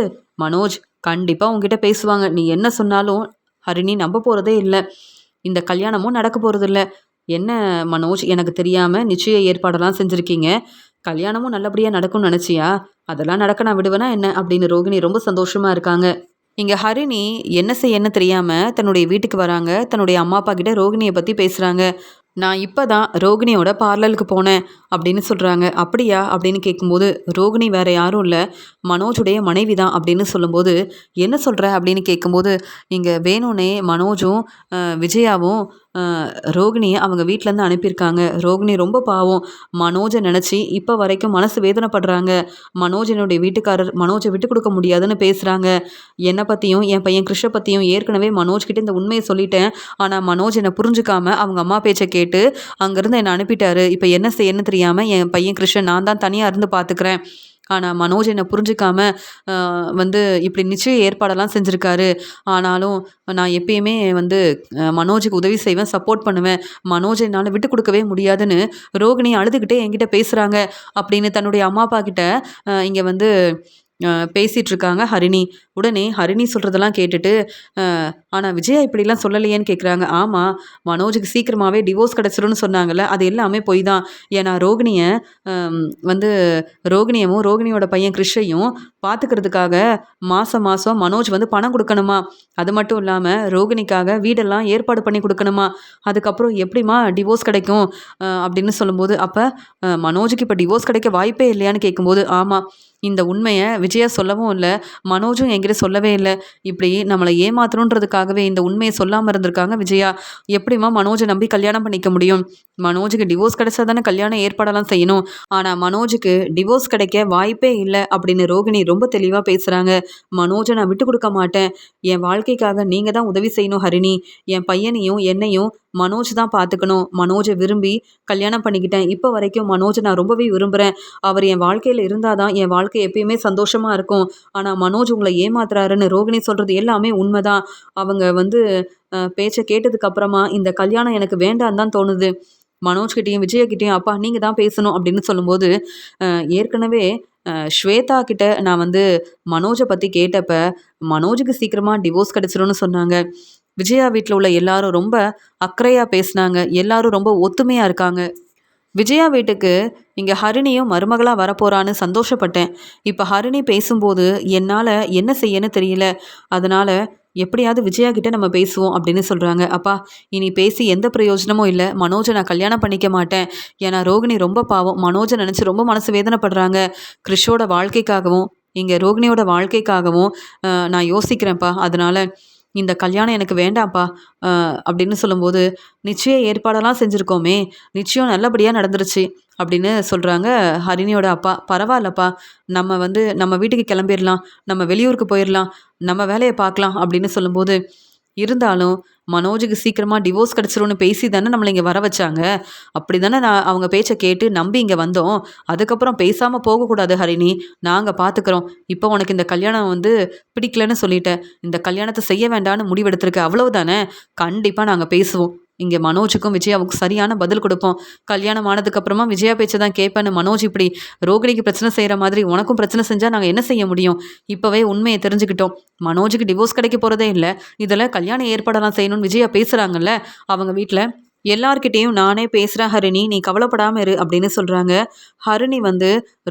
மனோஜ் கண்டிப்பா உன்கிட்ட பேசுவாங்க. நீ என்ன சொன்னாலும் ஹரிணி நம்ப போறதே இல்ல. இந்த கல்யாணமும் நடக்க போறதில்ல. என்ன மனோஜ் எனக்கு தெரியாம நிச்சய ஏற்பாடெல்லாம் செஞ்சிருக்கீங்க. கல்யாணமும் நல்லபடியா நடக்கும்னு நெனச்சியா? அதெல்லாம் நடக்க நான் விடுவேனா என்ன? அப்படின்னு ரோகிணி ரொம்ப சந்தோஷமா இருக்காங்க. இங்க ஹரிணி என்ன செய்யன்னு தெரியாம தன்னுடைய வீட்டுக்கு வராங்க. தன்னுடைய அம்மா, அப்பா கிட்ட ரோகிணிய பத்தி பேசுறாங்க. "நான் இப்ப தான் ரோகிணியோட பார்லருக்கு போனேன்" அப்படின்னு சொல்றாங்க. "அப்படியா?" அப்படின்னு கேட்கும்போது, "ரோகிணி வேற யாரும் இல்ல, மனோஜுடைய மனைவி தான்" அப்படின்னு சொல்லும்போது, "என்ன சொல்ற?" அப்படின்னு கேட்கும்போது, இங்க வேணும்னே மனோஜும், விஜயாவும் ரோகிணிய அவங்க வீட்லேருந்து அனுப்பியிருக்காங்க. ரோகிணி ரொம்ப பாவம். மனோஜ நெனச்சு இப்ப வரைக்கும் மனசு வேதனைப்படுறாங்க. மனோஜ் என்னுடைய வீட்டுக்காரர். மனோஜ விட்டுக் குடுக்க முடியாதுன்னு பேசுறாங்க. என்ன பத்தியும், என் பையன் கிருஷ பத்தியும் ஏற்கனவே மனோஜ் கிட்ட இந்த உண்மைய சொல்லிட்டேன். ஆனா மனோஜ் என்ன புரிஞ்சுக்காம அவங்க அம்மா பேச்ச கேட்டு அங்கேருந்து என்ன அனுப்பிட்டாரு. இப்ப என்ன செய்யன்னு தெரியாம என் பையன் கிருஷ்ண நான் தான் தனியா இருந்து பார்த்துக்கிறேன். ஆனா மனோஜ் என்ன புரிஞ்சுக்காம அ வந்து இப்படி நிச்சய ஏற்பாடெல்லாம் செஞ்சிருக்காரு. ஆனாலும் நான் எப்பயுமே வந்து மனோஜுக்கு உதவி செய்வேன், சப்போர்ட் பண்ணுவேன். மனோஜ என்னால விட்டுக் குடுக்கவே முடியாதுன்னு ரோகிணி அழுதுகிட்டே என்கிட்ட பேசுறாங்க அப்படின்னு தன்னுடைய அம்மா, அப்பா கிட்ட இங்க வந்து பேசிட்டு இருக்காங்க ஹரிணி. உடனே ஹரிணி சொல்றதெல்லாம் கேட்டுட்டு, அ ஆனா விஜயா இப்படிலாம் சொல்லலையேன்னு கேட்குறாங்க. ஆமா, மனோஜுக்கு சீக்கிரமாவே டிவோர்ஸ் கிடைச்சிரும்னு சொன்னாங்கல்ல, அது எல்லாமே பொய் தான். ஏன்னா ரோகிணிய அம் வந்து ரோகிணியவும், ரோகிணியோட பையன் கிரிஷையும் பார்த்துக்கிறதுக்காக மாசம் மாசம் மனோஜ் வந்து பணம் குடுக்கணுமா. அது மட்டும் இல்லாம ரோகிணிக்காக வீடெல்லாம் ஏற்பாடு பண்ணி குடுக்கணுமா. அதுக்கப்புறம் எப்படிம்மா டிவோர்ஸ் கிடைக்கும்? அப்படின்னு சொல்லும்போது, அப்ப மனோஜுக்கு இப்ப டிவோர்ஸ் கிடைக்க வாய்ப்பே இல்லையான்னு கேட்கும்போது, ஆமா. இந்த உண்மைய விஜயா சொல்லவும் இல்ல. மனோஜும் என்கிட்ட சொல்லவே இல்ல. இப்படி நம்மள ஏமாத்தணுன்றதுக்காகவே இந்த உண்மைய சொல்லாம இருந்திருக்காங்க விஜயா. எப்படிம்மா மனோஜ நம்பி கல்யாணம் பண்ணிக்க முடியும்? மனோஜுக்கு டிவோர்ஸ் கிடைச்சா தானே கல்யாணம் ஏற்பாடெல்லாம் செய்யணும். ஆனா மனோஜுக்கு டிவோர்ஸ் கிடைக்க வாய்ப்பே இல்ல அப்படின்னு ரோகிணி ரொம்ப தெளிவாக பேசுகிறாங்க. மனோஜை நான் விட்டு கொடுக்க மாட்டேன். என் வாழ்க்கைக்காக நீங்கள் தான் உதவி செய்யணும் ஹரிணி. என் பையனையும் என்னையும் மனோஜ் தான் பார்த்துக்கணும். மனோஜை விரும்பி கல்யாணம் பண்ணிக்கிட்டேன். இப்போ வரைக்கும் மனோஜை நான் ரொம்பவே விரும்புகிறேன். அவர் என் வாழ்க்கையில் இருந்தால் தான் என் வாழ்க்கை எப்பயுமே சந்தோஷமாக இருக்கும். ஆனால் மனோஜ் உங்களை ஏமாத்துறாருன்னு ரோகிணி சொல்கிறது எல்லாமே உண்மைதான். அவங்க பேச்சை கேட்டதுக்கு அப்புறமா இந்த கல்யாணம் எனக்கு வேண்டான்னு தான் தோணுது. மனோஜ்கிட்டயும் விஜயகிட்டயும் அப்பா நீங்கள் தான் பேசணும் அப்படின்னு சொல்லும்போது ஏற்கனவே ஸ்வேதா கிட்ட நான் மனோஜை பற்றி கேட்டப்ப மனோஜுக்கு சீக்கிரமாக டிவோர்ஸ் கிடச்சிரும்னு சொன்னாங்க. விஜயா வீட்டில் உள்ள எல்லாரும் ரொம்ப அக்கறையாக பேசினாங்க. எல்லாரும் ரொம்ப ஒத்துமையாக இருக்காங்க. விஜயா வீட்டுக்கு இங்கே ஹரிணியும் மருமகளாக வரப்போகிறான்னு சந்தோஷப்பட்டேன். இப்போ ஹரிணி பேசும்போது என்னால் என்ன செய்யன்னு தெரியல. அதனால் எப்படியாவது விஜயா கிட்ட நம்ம பேசுவோம் அப்படின்னு சொல்கிறாங்க. அப்பா இனி பேசி எந்த பிரயோஜனமும் இல்லை. மனோஜை நான் கல்யாணம் பண்ணிக்க மாட்டேன். ஏன்னா ரோகிணி ரொம்ப பாவம். மனோஜை நினச்சி ரொம்ப மனசு வேதனைப்படுறாங்க. கிறிஷோட வாழ்க்கைக்காகவும் இங்கே ரோகிணியோட வாழ்க்கைக்காகவும் நான் யோசிக்கிறேன்ப்பா. அதனால் இந்த கல்யாணம் எனக்கு வேண்டாம்ப்பா அப்படின்னு சொல்லும்போது நிச்சய ஏற்பாடெல்லாம் செஞ்சுருக்கோமே, நிச்சயம் நல்லபடியாக நடந்துருச்சு அப்படின்னு சொல்கிறாங்க ஹரிணியோட அப்பா. பரவாயில்லப்பா, நம்ம நம்ம வீட்டுக்கு கிளம்பிடலாம், நம்ம வெளியூருக்கு போயிடலாம், நம்ம வேலையை பார்க்கலாம் அப்படின்னு சொல்லும்போது இருந்தாலும் மனோஜுக்கு சீக்கிரமாக டிவோர்ஸ் கிடச்சிரும்னு பேசி தானே நம்மளை இங்கே வர வச்சாங்க. அப்படி தானே நான் அவங்க பேச்சை கேட்டு நம்பி இங்கே வந்தோம். அதுக்கப்புறம் பேசாமல் போகக்கூடாது ஹரிணி, நாங்கள் பார்த்துக்குறோம். இப்போ உனக்கு இந்த கல்யாணம் பிடிக்கலன்னு சொல்லிட்டேன். இந்த கல்யாணத்தை செய்ய வேண்டான்னு முடிவெடுத்திருக்க, அவ்வளவுதானே. கண்டிப்பாக நாங்கள் பேசுவோம். இங்கே மனோஜுக்கும் விஜயாவுக்கும் சரியான பதில் கொடுப்போம். கல்யாணம் ஆனதுக்கப்புறமா விஜயா பேச்சை தான் கேட்பேன்னு மனோஜ் இப்படி ரோகிணிக்கு பிரச்சனை செய்கிற மாதிரி உனக்கும் பிரச்சனை செஞ்சால் நாங்கள் என்ன செய்ய முடியும்? இப்போவே உண்மையை தெரிஞ்சுக்கிட்டோம். மனோஜுக்கு டிவோர்ஸ் கிடைக்க போகிறதே இல்லை. இதில் கல்யாண ஏற்பாடெல்லாம் செய்யணும்னு விஜயா பேசுகிறாங்கல்ல அவங்க வீட்டில். எல்லார்கிட்டேயும் நானே பேசுகிறேன் ஹரிணி, நீ கவலைப்படாமல் இரு அப்படின்னு சொல்கிறாங்க. ஹரிணி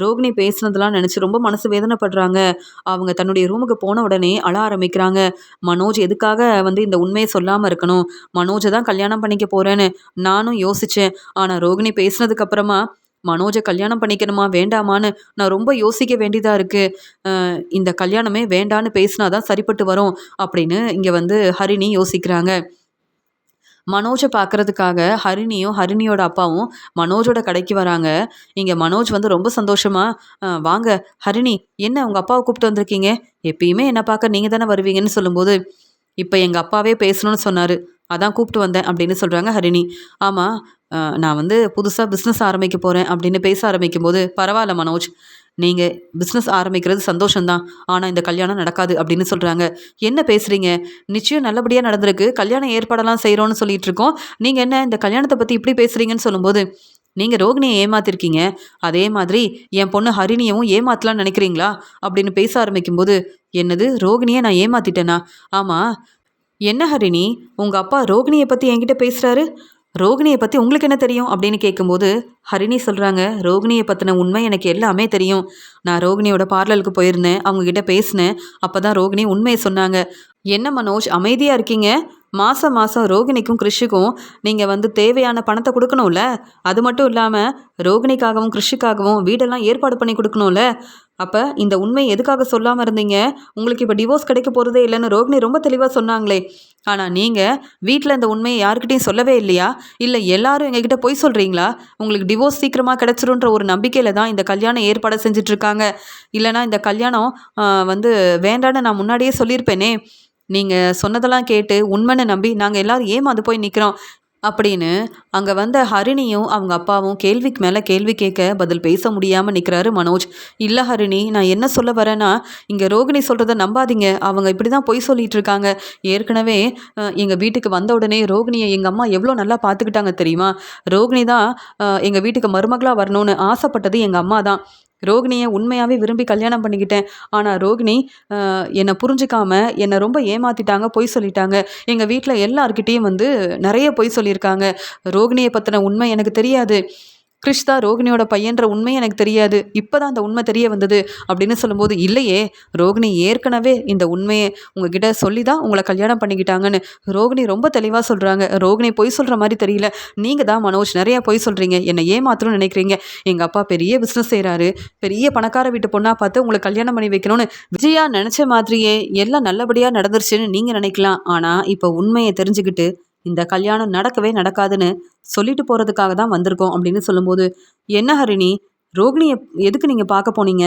ரோகிணி பேசுனதெல்லாம் நினச்சி ரொம்ப மனசு வேதனைப்படுறாங்க. அவங்க தன்னுடைய ரூமுக்கு போன உடனே அழ ஆரம்பிக்கிறாங்க. மனோஜ் எதுக்காக இந்த உண்மையை சொல்லாமல் இருக்கணும்? மனோஜை தான் கல்யாணம் பண்ணிக்க போகிறேன்னு நானும் யோசித்தேன். ஆனால் ரோகிணி பேசுனதுக்கப்புறமா மனோஜை கல்யாணம் பண்ணிக்கணுமா வேண்டாமான்னு நான் ரொம்ப யோசிக்க வேண்டியதாக இருக்குது. இந்த கல்யாணமே வேண்டான்னு பேசினா தான் சரிப்பட்டு வரும் அப்படின்னு இங்கே ஹரிணி யோசிக்கிறாங்க. மனோஜை பார்க்குறதுக்காக ஹரிணியும் ஹரிணியோட அப்பாவும் மனோஜோட கடைக்கு வராங்க. இங்கே மனோஜ் ரொம்ப சந்தோஷமாக வாங்க ஹரிணி, என்ன உங்கள் அப்பாவை கூப்பிட்டு வந்திருக்கீங்க? எப்பயுமே என்னை பார்க்க நீங்கள் தானே வருவீங்கன்னு சொல்லும்போது இப்போ எங்கள் அப்பாவே பேசணும்னு சொன்னார், அதான் கூப்பிட்டு வந்தேன் அப்படின்னு சொல்கிறாங்க ஹரிணி. ஆமாம், நான் புதுசாக பிஸ்னஸ் ஆரம்பிக்க போகிறேன் அப்படின்னு பேச ஆரம்பிக்கும்போது பரவாயில்ல மனோஜ், நீங்கள் பிஸ்னஸ் ஆரம்பிக்கிறது சந்தோஷம்தான், ஆனால் இந்த கல்யாணம் நடக்காது அப்படின்னு சொல்கிறாங்க. என்ன பேசுகிறீங்க? நிச்சயம் நல்லபடியாக நடந்திருக்கு, கல்யாணம் ஏற்பாடெல்லாம் செய்கிறோன்னு சொல்லிட்டு இருக்கோம். நீங்கள் என்ன இந்த கல்யாணத்தை பற்றி இப்படி பேசுகிறீங்கன்னு சொல்லும்போது நீங்கள் ரோகிணியை ஏமாத்திருக்கீங்க, அதே மாதிரி என் பொண்ணு ஹரிணியவும் ஏமாத்தலான்னு நினைக்கிறீங்களா அப்படின்னு பேச ஆரம்பிக்கும்போது என்னது ரோகிணியை நான் ஏமாத்திட்டேனா? ஆமாம், என்ன ஹரிணி உங்கள் அப்பா ரோகிணியை பற்றி என்கிட்ட பேசுகிறாரு, ரோகிணியை பற்றி உங்களுக்கு என்ன தெரியும் அப்படின்னு கேட்கும்போது ஹரிணி சொல்கிறாங்க, ரோகிணியை பற்றின உண்மை எனக்கு எல்லாமே தெரியும். நான் ரோகிணியோட பார்லருக்கு போயிருந்தேன், அவங்கக்கிட்ட பேசினேன். அப்போ தான் ரோகிணி உண்மையை சொன்னாங்க. என்ன மனோஜ் அமைதியாக இருக்கீங்க? மாதம் மாதம் ரோகிணிக்கும் கிறிஷுக்கும் நீங்கள் தேவையான பணத்தை கொடுக்கணும்ல. அது மட்டும் இல்லாமல் ரோகிணிக்காகவும் கிறிஷுக்காகவும் வீடெல்லாம் ஏற்பாடு பண்ணி கொடுக்கணும்ல. அப்போ இந்த உண்மை எதுக்காக சொல்லாமல் இருந்தீங்க? உங்களுக்கு இப்போ டிவோர்ஸ் கிடைக்க போகிறதே இல்லைன்னு ரோகிணி ரொம்ப தெளிவாக சொன்னாங்களே. ஆனால் நீங்கள் வீட்டில் இந்த உண்மையை யாருக்கிட்டையும் சொல்லவே இல்லையா? இல்லை எல்லாரும் எங்ககிட்ட பொய் சொல்கிறீங்களா? உங்களுக்கு டிவோர்ஸ் சீக்கிரமாக கிடச்சிருன்ற ஒரு நம்பிக்கையில் தான் இந்த கல்யாணம் ஏற்பாடு செஞ்சிட்ருக்காங்க. இல்லைனா இந்த கல்யாணம் வேண்டான்னு நான் முன்னாடியே சொல்லியிருப்பேனே. நீங்கள் சொன்னதெல்லாம் கேட்டு உண்மைன்னு நம்பி நாங்கள் எல்லோரும் ஏமாந்து போய் நிற்கிறோம் அப்படின்னு அங்கே ஹரிணியும் அவங்க அப்பாவும் கேள்விக்கு மேலே கேள்வி கேட்க பதில் பேச முடியாமல் நிற்கிறாரு மனோஜ். இல்லை ஹரிணி, நான் என்ன சொல்ல வரேன்னா இங்கே ரோகிணி சொல்கிறத நம்பாதீங்க, அவங்க இப்படி தான் பொய் சொல்லிகிட்டு இருக்காங்க. ஏற்கனவே எங்கள் வீட்டுக்கு வந்த உடனே ரோகிணியை எங்கள் அம்மா எவ்வளோ நல்லா பார்த்துக்கிட்டாங்க தெரியுமா? ரோகிணி தான் எங்கள் வீட்டுக்கு மருமகளாக வரணும்னு ஆசைப்பட்டது எங்கள் அம்மா தான். ரோகிணியை உண்மையாகவே விரும்பி கல்யாணம் பண்ணிக்கிட்டேன். ஆனால் ரோகிணி என்னை புரிஞ்சிக்காம என்னை ரொம்ப ஏமாற்றிட்டாங்க, பொய் சொல்லிட்டாங்க. எங்கள் வீட்டில் எல்லார்கிட்டேயும் நிறைய பொய் சொல்லியிருக்காங்க. ரோகிணியை பற்றின உண்மை எனக்கு தெரியாது. கிறிஷ் தான் ரோகிணியோட பையன்ற உண்மை எனக்கு தெரியாது. இப்போ தான் அந்த உண்மை தெரிய வந்தது அப்படின்னு சொல்லும்போது இல்லையே, ரோகிணி ஏற்கனவே இந்த உண்மையை உங்ககிட்ட சொல்லி தான் உங்களை கல்யாணம் பண்ணிக்கிட்டாங்கன்னு ரோகிணி ரொம்ப தெளிவாக சொல்கிறாங்க. ரோகிணி பொய் சொல்கிற மாதிரி தெரியல. நீங்கள் தான் மனோஜ் நிறையா பொய் சொல்கிறீங்க, என்னை ஏமாத்தணும்னு நினைக்கிறீங்க. எங்கள் அப்பா பெரிய பிஸ்னஸ் செய்கிறாரு, பெரிய பணக்கார வீட்டு பொண்ணாக பார்த்து உங்களை கல்யாணம் பண்ணி வைக்கணும்னு விஜயா நினச்ச மாதிரியே எல்லாம் நல்லபடியாக நடந்துருச்சுன்னு நீங்கள் நினைக்கலாம். ஆனால் இப்போ உண்மையை தெரிஞ்சுக்கிட்டு இந்த கல்யாணம் நடக்கவே நடக்காதுன்னு சொல்லிட்டு போகிறதுக்காக தான் வந்திருக்கோம் அப்படின்னு சொல்லும்போது என்ன ஹரிணி, ரோகிணியை எதுக்கு நீங்கள் பார்க்க போனீங்க?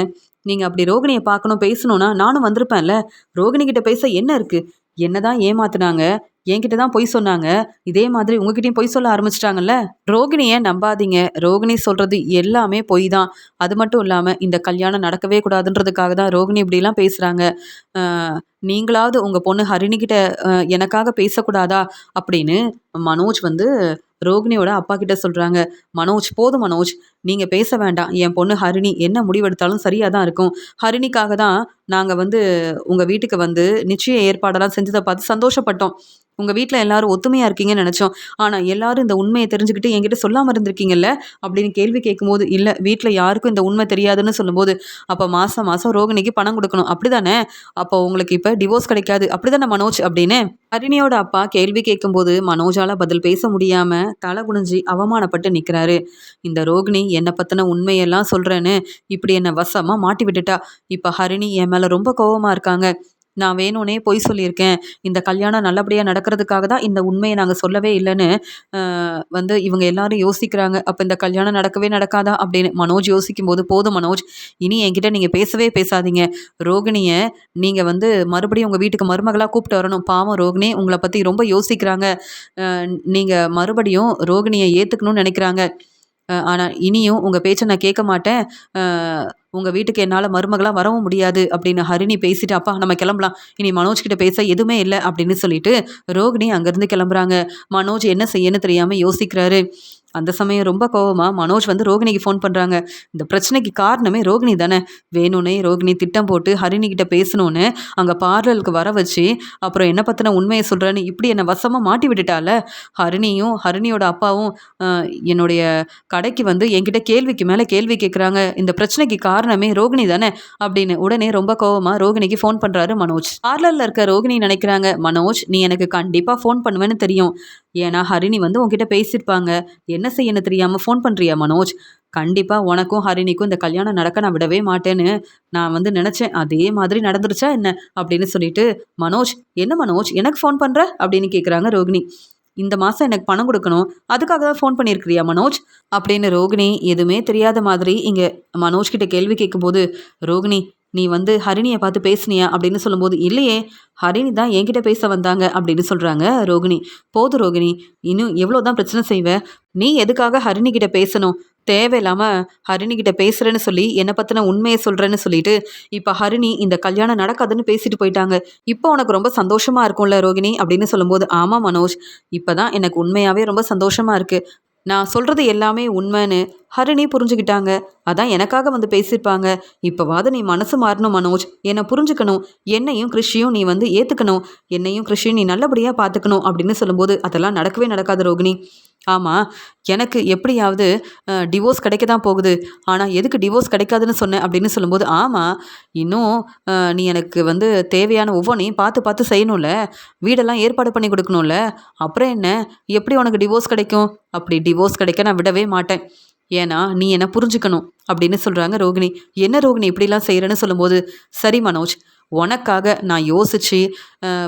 நீங்கள் அப்படி ரோகிணியை பார்க்கணும் பேசணும்னா நானும் வந்திருப்பேன்ல. ரோகிணி கிட்ட பேச என்ன இருக்குது? என்ன தான் ஏமாத்துனாங்க, என்கிட்ட தான் பொய் சொன்னாங்க. இதே மாதிரி உங்ககிட்டயும் பொய் சொல்ல ஆரம்பிச்சிட்டாங்கல்ல. ரோகிணியை நம்பாதீங்க. ரோகிணி சொல்கிறது எல்லாமே பொய் தான். அது மட்டும் இல்லாமல் இந்த கல்யாணம் நடக்கவே கூடாதுன்றதுக்காக தான் ரோகிணி இப்படிலாம் பேசுகிறாங்க. நீங்களாவது உங்கள் பொண்ணு ஹரிணிக்கிட்ட எனக்காக பேசக்கூடாதா அப்படின்னு மனோஜ் வந்து ரோகிணியோட அப்பா கிட்ட சொல்கிறாங்க. மனோஜ், போதும் மனோஜ், நீங்கள் பேச வேண்டாம். என் பொண்ணு ஹரிணி என்ன முடிவெடுத்தாலும் சரியாக தான் இருக்கும். ஹரிணிக்காக தான் நாங்கள் வந்து உங்கள் வீட்டுக்கு வந்து நிச்சய ஏற்பாடெல்லாம் செஞ்சதை பார்த்து சந்தோஷப்பட்டோம். உங்கள் வீட்டில் எல்லாரும் ஒத்துமையாக இருக்கீங்கன்னு நினச்சோம். ஆனால் எல்லாரும் இந்த உண்மையை தெரிஞ்சுக்கிட்டு என்கிட்ட சொல்லாமல் இருந்திருக்கீங்கல்ல அப்படின்னு கேள்வி கேட்கும்போது, இல்லை வீட்டில் யாருக்கும் இந்த உண்மை தெரியாதுன்னு சொல்லும்போது, அப்போ மாதம் மாதம் ரோகிணிக்கு பணம் கொடுக்கணும் அப்படி தானே? அப்போ உங்களுக்கு இப்போ டிவோர்ஸ் கிடைக்காது அப்படி தானே மனோஜ் அப்படின்னு ஹரிணியோட அப்பா கேள்வி கேட்கும்போது மனோஜால பதில் பேச முடியாமல் தலை குனிஞ்சி அவமானப்பட்டு நிற்கிறாரு. இந்த ரோகிணி என்னை பற்றின உண்மையெல்லாம் சொல்கிறேன்னு இப்படி என்னை வசமாக மாட்டி விட்டுட்டா. இப்போ ஹரிணி என் மேலே ரொம்ப கோவமாக இருக்காங்க. நான் வேணும்னே பொய் சொல்லியிருக்கேன். இந்த கல்யாணம் நல்லபடியாக நடக்கிறதுக்காக தான் இந்த உண்மையை நாங்கள் சொல்லவே இல்லைன்னு வந்து இவங்க எல்லாரும் யோசிக்கிறாங்க. அப்போ இந்த கல்யாணம் நடக்கவே நடக்காதா அப்படின்னு மனோஜ் யோசிக்கும்போது, போதும் மனோஜ், இனி என்கிட்ட நீங்கள் பேசவே பேசாதீங்க. ரோகிணியை நீங்கள் வந்து மறுபடியும் உங்கள் வீட்டுக்கு மருமகளாக கூப்பிட்டு வரணும். பாவம் ரோகிணி உங்களை பற்றி ரொம்ப யோசிக்கிறாங்க. நீங்கள் மறுபடியும் ரோகிணியை ஏற்றுக்கணும்னு நினைக்கிறாங்க. ஆனால் இனியும் உங்கள் பேச்சை நான் கேட்க மாட்டேன். உங்கள் வீட்டுக்கு என்னால் மருமகளாக வரவும் முடியாது அப்படின்னு ஹரிணி பேசிட்டு, அப்பா நம்ம கிளம்பலாம், இனி மனோஜ் கிட்ட பேச எதுவுமே இல்லை அப்படின்னு சொல்லிட்டு ரோகிணி அங்கேருந்து கிளம்புறாங்க. மனோஜ் என்ன செய்யன்னு தெரியாமல் யோசிக்கிறாரு. அந்த சமயம் ரொம்ப கோவமாக மனோஜ் வந்து ரோகிணிக்கு ஃபோன் பண்ணுறாங்க. இந்த பிரச்சனைக்கு காரணமே ரோகிணி தானே. வேணும்னே ரோகிணி திட்டம் போட்டு ஹரிணிக்கிட்ட பேசணுன்னு அங்கே பார்லருக்கு வர வச்சு அப்புறம் என்ன பற்றின உண்மையை சொல்கிறேன்னு இப்படி என்னை வசமாக மாட்டி விட்டுட்டால. ஹரிணியும் ஹரிணியோட அப்பாவும் என்னுடைய கடைக்கு வந்து என்கிட்ட கேள்விக்கு மேலே கேள்வி கேட்குறாங்க. இந்த பிரச்சனைக்கு காரணமே ரோகிணி தானே அப்படின்னு உடனே ரொம்ப கோவமாக ரோகிணிக்கு ஃபோன் பண்ணுறாரு மனோஜ். பார்லரில் இருக்க ரோகிணி நினைக்கிறாங்க, மனோஜ் நீ எனக்கு கண்டிப்பாக ஃபோன் பண்ணுவேன்னு தெரியும். ஏன்னா ஹரிணி வந்து உங்ககிட்ட பேசியிருப்பாங்க. என்ன செய்யணும் தெரியாமல் ஃபோன் பண்ணுறியா மனோஜ்? கண்டிப்பாக உனக்கும் ஹரிணிக்கும் இந்த கல்யாணம் நடக்க நான் விடவே மாட்டேன்னு நான் வந்து நினச்சேன். அதே மாதிரி நடந்துருச்சா என்ன அப்படின்னு சொல்லிட்டு, மனோஜ் என்ன மனோஜ் எனக்கு ஃபோன் பண்ணுற அப்படின்னு கேட்குறாங்க ரோகிணி. இந்த மாதம் எனக்கு பணம் கொடுக்கணும், அதுக்காக தான் ஃபோன் பண்ணியிருக்கிறியா மனோஜ் அப்படின்னு ரோகிணி எதுவுமே தெரியாத மாதிரி இங்கே மனோஜ் கிட்ட கேள்வி கேட்கும்போது, ரோகிணி நீ வந்து ஹரிணியை பார்த்து பேசுனியா அப்படின்னு சொல்லும்போது, இல்லையே ஹரிணி தான் என்கிட்ட பேச வந்தாங்க அப்படின்னு சொல்கிறாங்க ரோகிணி. போதும் ரோகிணி, இன்னும் எவ்வளோ தான் பிரச்சனை செய்வ? நீ எதுக்காக ஹரிணி கிட்ட பேசணும்? தேவையில்லாமல் ஹரிணி கிட்ட பேசுகிறேன்னு சொல்லி என்னை பற்றின உண்மையை சொல்கிறேன்னு சொல்லிட்டு இப்போ ஹரிணி இந்த கல்யாணம் நடக்காதுன்னு பேசிட்டு போயிட்டாங்க. இப்போ உனக்கு ரொம்ப சந்தோஷமாக இருக்கும்ல ரோகிணி அப்படின்னு சொல்லும்போது, ஆமாம் மனோஜ், இப்போ தான் எனக்கு உண்மையாகவே ரொம்ப சந்தோஷமாக இருக்குது. நான் சொல்கிறது எல்லாமே உண்மைன்னு ஹரிணி புரிஞ்சுக்கிட்டாங்க. அதான் எனக்காக வந்து பேசியிருப்பாங்க. இப்போவாது நீ மனசு மாறணும் மனோஜ், என்னை புரிஞ்சுக்கணும், என்னையும் கிருஷியும் நீ வந்து ஏற்றுக்கணும், என்னையும் கிருஷியும் நீ நல்லபடியாக பார்த்துக்கணும் அப்படின்னு சொல்லும்போது, அதெல்லாம் நடக்கவே நடக்காது ரோகிணி. ஆமாம், எனக்கு எப்படியாவது டிவோர்ஸ் கிடைக்க தான் போகுது. ஆனால் எதுக்கு டிவோர்ஸ் கிடைக்காதுன்னு சொன்னேன் அப்படின்னு சொல்லும்போது, ஆமாம் இன்னும் நீ எனக்கு வந்து தேவையான ஒவ்வொன்றையும் பார்த்து பார்த்து செய்யணும்ல, வீடெல்லாம் ஏற்பாடு பண்ணி கொடுக்கணும்ல, அப்புறம் என்ன எப்படி உனக்கு டிவோர்ஸ் கிடைக்கும்? அப்படி டிவோர்ஸ் கிடைக்க நான் விடவே மாட்டேன். ஏன்னா நீ என்ன புரிஞ்சுக்கணும் அப்படின்னு சொல்கிறாங்க ரோகிணி. என்ன ரோகிணி இப்படிலாம் செய்கிறேன்னு சொல்லும்போது, சரி மனோஜ், உனக்காக நான் யோசித்து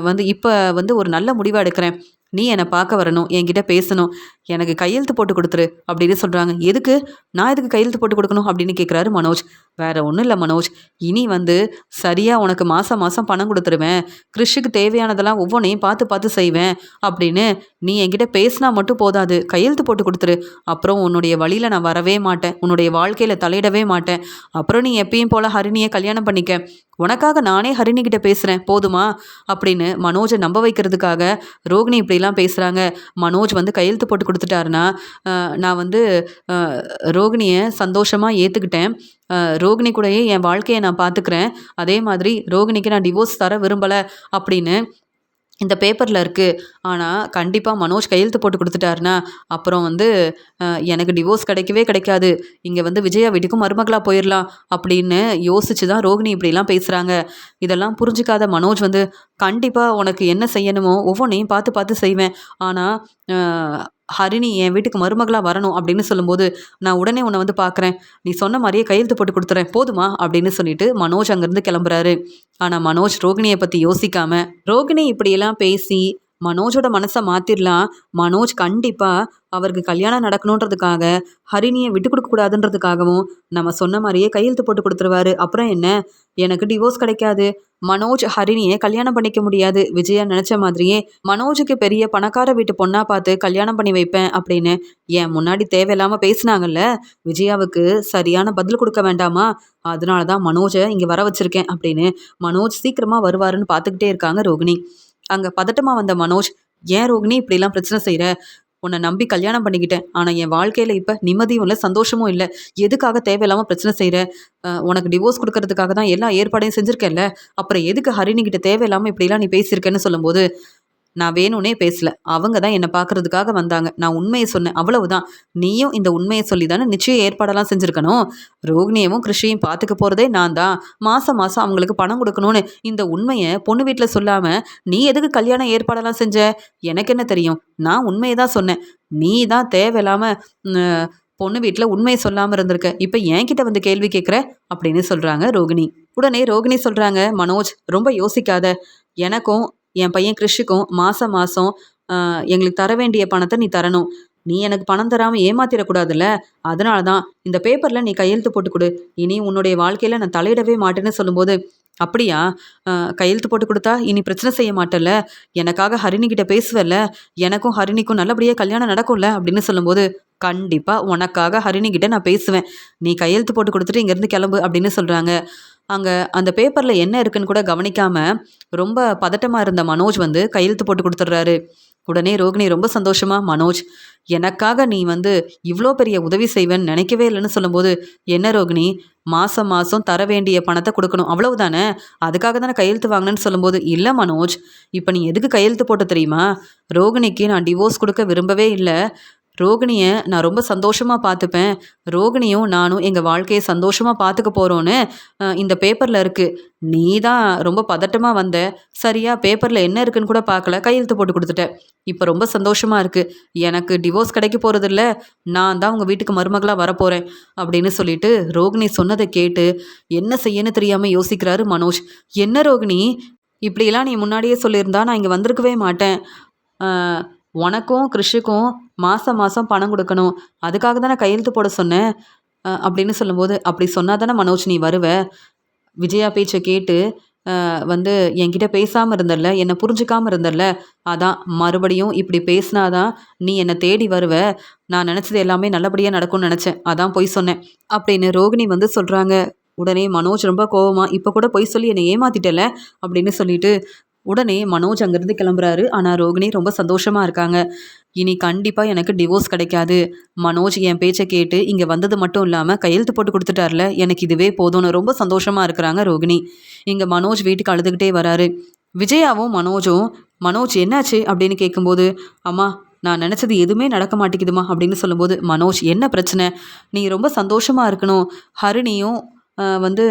வந்து இப்போ வந்து ஒரு நல்ல முடிவாக எடுக்கிறேன். நீ என்னை பார்க்க வரணும், என்கிட்ட பேசணும், எனக்கு கையெழுத்து போட்டு கொடுத்துரு அப்படின்னு சொல்கிறாங்க. எதுக்கு? நான் எதுக்கு கையெழுத்து போட்டு கொடுக்கணும் அப்படின்னு கேட்குறாரு மனோஜ். வேறு ஒன்றும் இல்லை மனோஜ், இனி வந்து சரியாக உனக்கு மாதம் மாதம் பணம் கொடுத்துருவேன், கிறிஷுக்கு தேவையானதெல்லாம் ஒவ்வொன்றையும் பார்த்து பார்த்து செய்வேன் அப்படின்னு நீ என்கிட்ட பேசினா மட்டும் போதாது, கையெழுத்து போட்டு கொடுத்துரு. அப்புறம் உன்னுடைய வழியில் நான் வரவே மாட்டேன், உன்னுடைய வாழ்க்கையில் தலையிடவே மாட்டேன். அப்புறம் நீ எப்பயும் போல் ஹரிணியை கல்யாணம் பண்ணிக்க, உனக்காக நானே ஹரிணிக்கிட்ட பேசுகிறேன் போதுமா அப்படின்னு மனோஜை நம்ப வைக்கிறதுக்காக ரோகிணி இப்படிலாம் பேசுகிறாங்க. மனோஜ் வந்து கையெழுத்து போட்டு கொடுத்துட்டாருன்னா நான் வந்து ரோகிணியை சந்தோஷமாக ஏற்றுக்கிட்டேன், ரோகிணி கூடயே என் வாழ்க்கையை நான் பார்த்துக்கிறேன், அதே மாதிரி ரோகிணிக்கு நான் டிவோர்ஸ் தர விரும்பலை அப்படின்னு இந்த பேப்பரில் இருக்குது. ஆனால் கண்டிப்பாக மனோஜ் கையெழுத்து போட்டு கொடுத்துட்டாருன்னா அப்புறம் வந்து எனக்கு டிவோர்ஸ் கிடைக்கவே கிடைக்காது, இங்கே வந்து விஜயா வீட்டுக்கும் மருமகளாக போயிடலாம் அப்படின்னு யோசித்து தான் ரோகிணி இப்படிலாம் பேசுகிறாங்க. இதெல்லாம் புரிஞ்சிக்காத மனோஜ் வந்து, கண்டிப்பாக உனக்கு என்ன செய்யணுமோ ஒவ்வொன்றையும் பார்த்து பார்த்து செய்வேன், ஆனால் ஹரிணி என் வீட்டுக்கு மருமகளாக வரணும் அப்படின்னு சொல்லும்போது, நான் உடனே உன்னை வந்து பார்க்குறேன், நீ சொன்ன மாதிரியே கையெழுத்து போட்டு கொடுத்துறேன் போதுமா அப்படின்னு சொல்லிட்டு மனோஜ் அங்கேருந்து கிளம்புறாரு. ஆனால் மனோஜ் ரோகிணியை பற்றி யோசிக்காமல் ரோகிணி இப்படியெல்லாம் பேசி மனோஜோட மனசை மாற்றிடலாம். மனோஜ் கண்டிப்பாக அவருக்கு கல்யாணம் நடக்கணுன்றதுக்காக ஹரிணியை விட்டு கொடுக்கக்கூடாதுன்றதுக்காகவும் நம்ம சொன்ன மாதிரியே கையெழுத்து போட்டு கொடுத்துருவாரு. அப்புறம் என்ன, எனக்கு டிவோர்ஸ் கிடைக்காது, மனோஜ் ஹரிணியை கல்யாணம் பண்ணிக்க முடியாது. விஜயா நினச்ச மாதிரியே மனோஜுக்கு பெரிய பணக்கார வீட்டு பொண்ணாக பார்த்து கல்யாணம் பண்ணி வைப்பேன் அப்படின்னு என் முன்னாடி தேவையில்லாமல் பேசினாங்கல்ல, விஜயாவுக்கு சரியான பதில் கொடுக்க வேண்டாமா? அதனால தான் மனோஜை இங்கே வர வச்சிருக்கேன் அப்படின்னு மனோஜ் சீக்கிரமாக வருவாருன்னு பார்த்துக்கிட்டே இருக்காங்க ரோகிணி. அங்கே பதட்டமாக வந்த மனோஜ், ஏன் ரோகிணி இப்படிலாம் பிரச்சனை செய்கிற? உன்னை நம்பி கல்யாணம் பண்ணிக்கிட்டேன், ஆனால் என் வாழ்க்கையில் இப்போ நிம்மதியும் இல்லை, சந்தோஷமும் இல்லை. எதுக்காக தேவையில்லாமல் பிரச்சனை செய்கிற? உனக்கு டிவோர்ஸ் கொடுக்கறதுக்காக தான் எல்லா ஏற்பாடையும் செஞ்சுருக்கேன்ல, அப்புறம் எதுக்கு ஹரிணிக்கிட்ட தேவையில்லாமல் இப்படிலாம் நீ பேசியிருக்கேன்னு சொல்லும்போது, நான் வேணும்னே பேசல, அவங்க தான் என்னை பார்க்கறதுக்காக வந்தாங்க, நான் உண்மையை சொன்னேன், அவ்வளவுதான். நீயும் இந்த உண்மையை சொல்லி தானே நிச்சயம் ஏற்பாடெல்லாம் செஞ்சுருக்கணும். ரோகிணியவும் கிருஷியும் பார்த்துக்க போகிறதே நான் தான், மாதம் மாதம் அவங்களுக்கு பணம் கொடுக்கணும்னு இந்த உண்மையை பொண்ணு வீட்டில் சொல்லாமல் நீ எதுக்கு கல்யாணம் ஏற்பாடெல்லாம் செஞ்ச? எனக்கு என்ன தெரியும்? நான் உண்மையை தான் சொன்னேன். நீ தான் தேவையில்லாமல் பொண்ணு வீட்டில் உண்மையை சொல்லாமல் இருந்திருக்க, இப்போ என்கிட்ட வந்து கேள்வி கேட்குற அப்படின்னு சொல்கிறாங்க ரோகிணி. உடனே ரோகிணி சொல்கிறாங்க, மனோஜ் ரொம்ப யோசிக்காத, எனக்கும் என் பையன் கிறிஷுக்கும் மாதம் மாதம் எங்களுக்கு தர வேண்டிய பணத்தை நீ தரணும். நீ எனக்கு பணம் தராமல் ஏமாத்திடக்கூடாதுல்ல, அதனால தான் இந்த பேப்பரில் நீ கையெழுத்து போட்டு கொடு, இனி உன்னுடைய வாழ்க்கையில் நான் தலையிடவே மாட்டேன்னு சொல்லும்போது, அப்படியா, கையெழுத்து போட்டு கொடுத்தா இனி பிரச்சனை செய்ய மாட்டேல்ல, எனக்காக ஹரிணிக்கிட்ட பேசுவல்ல, எனக்கும் ஹரிணிக்கும் நல்லபடியாக கல்யாணம் நடக்கும்ல அப்படின்னு சொல்லும்போது, கண்டிப்பாக உனக்காக ஹரிணிக்கிட்ட நான் பேசுவேன், நீ கையெழுத்து போட்டு கொடுத்துட்டு இங்கேருந்து கிளம்பு அப்படின்னு சொல்கிறாங்க. அங்கே அந்த பேப்பரில் என்ன இருக்குன்னு கூட கவனிக்காமல் ரொம்ப பதட்டமாக இருந்த மனோஜ் வந்து கையெழுத்து போட்டு கொடுத்துட்றாரு. உடனே ரோகிணி ரொம்ப சந்தோஷமா, மனோஜ் எனக்காக நீ வந்து இவ்வளோ பெரிய உதவி செய்வேன்னு நினைக்கவே இல்லைன்னு சொல்லும்போது, என்ன ரோகிணி, மாதம் மாதம் தர வேண்டிய பணத்தை கொடுக்கணும் அவ்வளவுதானே, அதுக்காக தானே கையெழுத்து வாங்கினேன்னு சொல்லும்போது, இல்லை மனோஜ், இப்போ நீ எதுக்கு கையெழுத்து போட்ட தெரியுமா? ரோகிணிக்கு நான் டிவோர்ஸ் கொடுக்க விரும்பவே இல்லை, ரோகிணியை நான் ரொம்ப சந்தோஷமாக பார்த்துப்பேன், ரோகிணியும் நானும் எங்கள் வாழ்க்கையை சந்தோஷமாக பார்த்துக்க போகிறோன்னு இந்த பேப்பரில் இருக்குது. நீ தான் ரொம்ப பதட்டமாக வந்த, சரியா பேப்பரில் என்ன இருக்குன்னு கூட பார்க்கல, கையெழுத்து போட்டு கொடுத்துட்டேன். இப்போ ரொம்ப சந்தோஷமாக இருக்குது, எனக்கு டிவோர்ஸ் கிடைக்க போகிறதில்ல, நான் தான் உங்கள் வீட்டுக்கு மருமகளாக வரப்போகிறேன் அப்படின்னு சொல்லிட்டு ரோகிணி சொன்னதை கேட்டு என்ன செய்யன்னு தெரியாமல் யோசிக்கிறாரு மனோஜ். என்ன ரோகிணி, இப்படியெல்லாம் நீ முன்னாடியே சொல்லியிருந்தா நான் இங்கே வந்திருக்கவே மாட்டேன், உனக்கும் கிறிஷுக்கும் மாதம் மாதம் பணம் கொடுக்கணும், அதுக்காக தானே கையெழுத்து போட சொன்னேன் அப்படின்னு சொல்லும்போது, அப்படி சொன்னா தானே மனோஜ் நீ வருவ, விஜயா பேச்சை கேட்டு வந்து என்கிட்ட பேசாமல் இருந்தல்ல, என்னை புரிஞ்சுக்காமல் இருந்தல்ல, அதான் மறுபடியும் இப்படி பேசினாதான் நீ என்னை தேடி வருவ, நான் நினச்சது எல்லாமே நல்லபடியாக நடக்கும்னு நினச்சேன், அதான் பொய் சொன்னேன் அப்படின்னு ரோகிணி வந்து சொல்கிறாங்க. உடனே மனோஜ் ரொம்ப கோவமா, இப்போ கூட பொய் சொல்லி என்னை ஏமாத்திட்டல அப்படின்னு சொல்லிட்டு உடனே மனோஜ் அங்கேருந்து கிளம்புறாரு. ஆனால் ரோகிணி ரொம்ப சந்தோஷமாக இருக்காங்க. இனி கண்டிப்பாக எனக்கு டிவோர்ஸ் கிடைக்காது, மனோஜ் என் பேச்சை கேட்டு இங்கே வந்தது மட்டும் இல்லாமல் கையெழுத்து போட்டு கொடுத்துட்டார்ல, எனக்கு இதுவே போதும்னு ரொம்ப சந்தோஷமாக இருக்கிறாங்க ரோகிணி. இங்கே மனோஜ் வீட்டுக்கு அழுதுகிட்டே வராரு. விஜயாவும் மனோஜும், மனோஜ் என்னாச்சு அப்படின்னு கேட்கும்போது, அம்மா நான் நினச்சது எதுவுமே நடக்க மாட்டேங்குதுமா அப்படின்னு சொல்லும்போது, மனோஜ் என்ன பிரச்சனை, நீ ரொம்ப சந்தோஷமாக இருக்கணும், ஹரிணியும் வந்து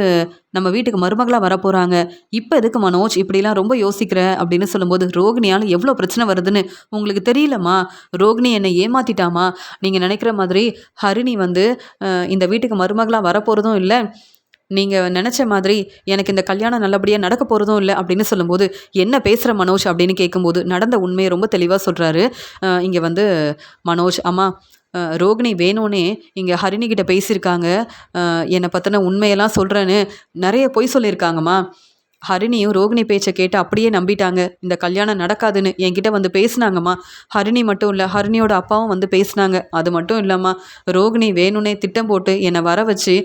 நம்ம வீட்டுக்கு மருமகளாக வரப்போகிறாங்க, இப்போ எதுக்கு மனோஜ் இப்படிலாம் ரொம்ப யோசிக்கிற அப்படின்னு சொல்லும்போது, ரோகிணியால் எவ்வளோ பிரச்சனை வருதுன்னு உங்களுக்கு தெரியலம்மா, ரோகிணி என்னை ஏமாத்திட்டாமா, நீங்கள் நினைக்கிற மாதிரி ஹரிணி வந்து இந்த வீட்டுக்கு மருமகளாக வரப்போகிறதும் இல்லை, நீங்கள் நினச்ச மாதிரி எனக்கு இந்த கல்யாணம் நல்லபடியாக நடக்க போகிறதும் இல்லை அப்படின்னு சொல்லும்போது, என்ன பேசுகிற மனோஜ் அப்படின்னு கேட்கும்போது நடந்த உண்மையை ரொம்ப தெளிவாக சொல்கிறாரு. இங்கே வந்து மனோஜ், அம்மா ரோகிணி வேணும்னே இங்கே ஹரிணிக்கிட்ட பேசியிருக்காங்க, என்னை பற்றின உண்மையெல்லாம் சொல்கிறேன்னு நிறைய பொய் சொல்லியிருக்காங்கம்மா, ஹரிணியும் ரோகிணி பேச்சை கேட்டு அப்படியே நம்பிட்டாங்க, இந்த கல்யாணம் நடக்காதுன்னு என்கிட்ட வந்து பேசினாங்கம்மா, ஹரிணி மட்டும் இல்லை ஹரிணியோட அப்பாவும் வந்து பேசினாங்க, அது மட்டும் இல்லாமல் ரோகிணி வேணும்னே திட்டம் போட்டு என்னை வர வச்சு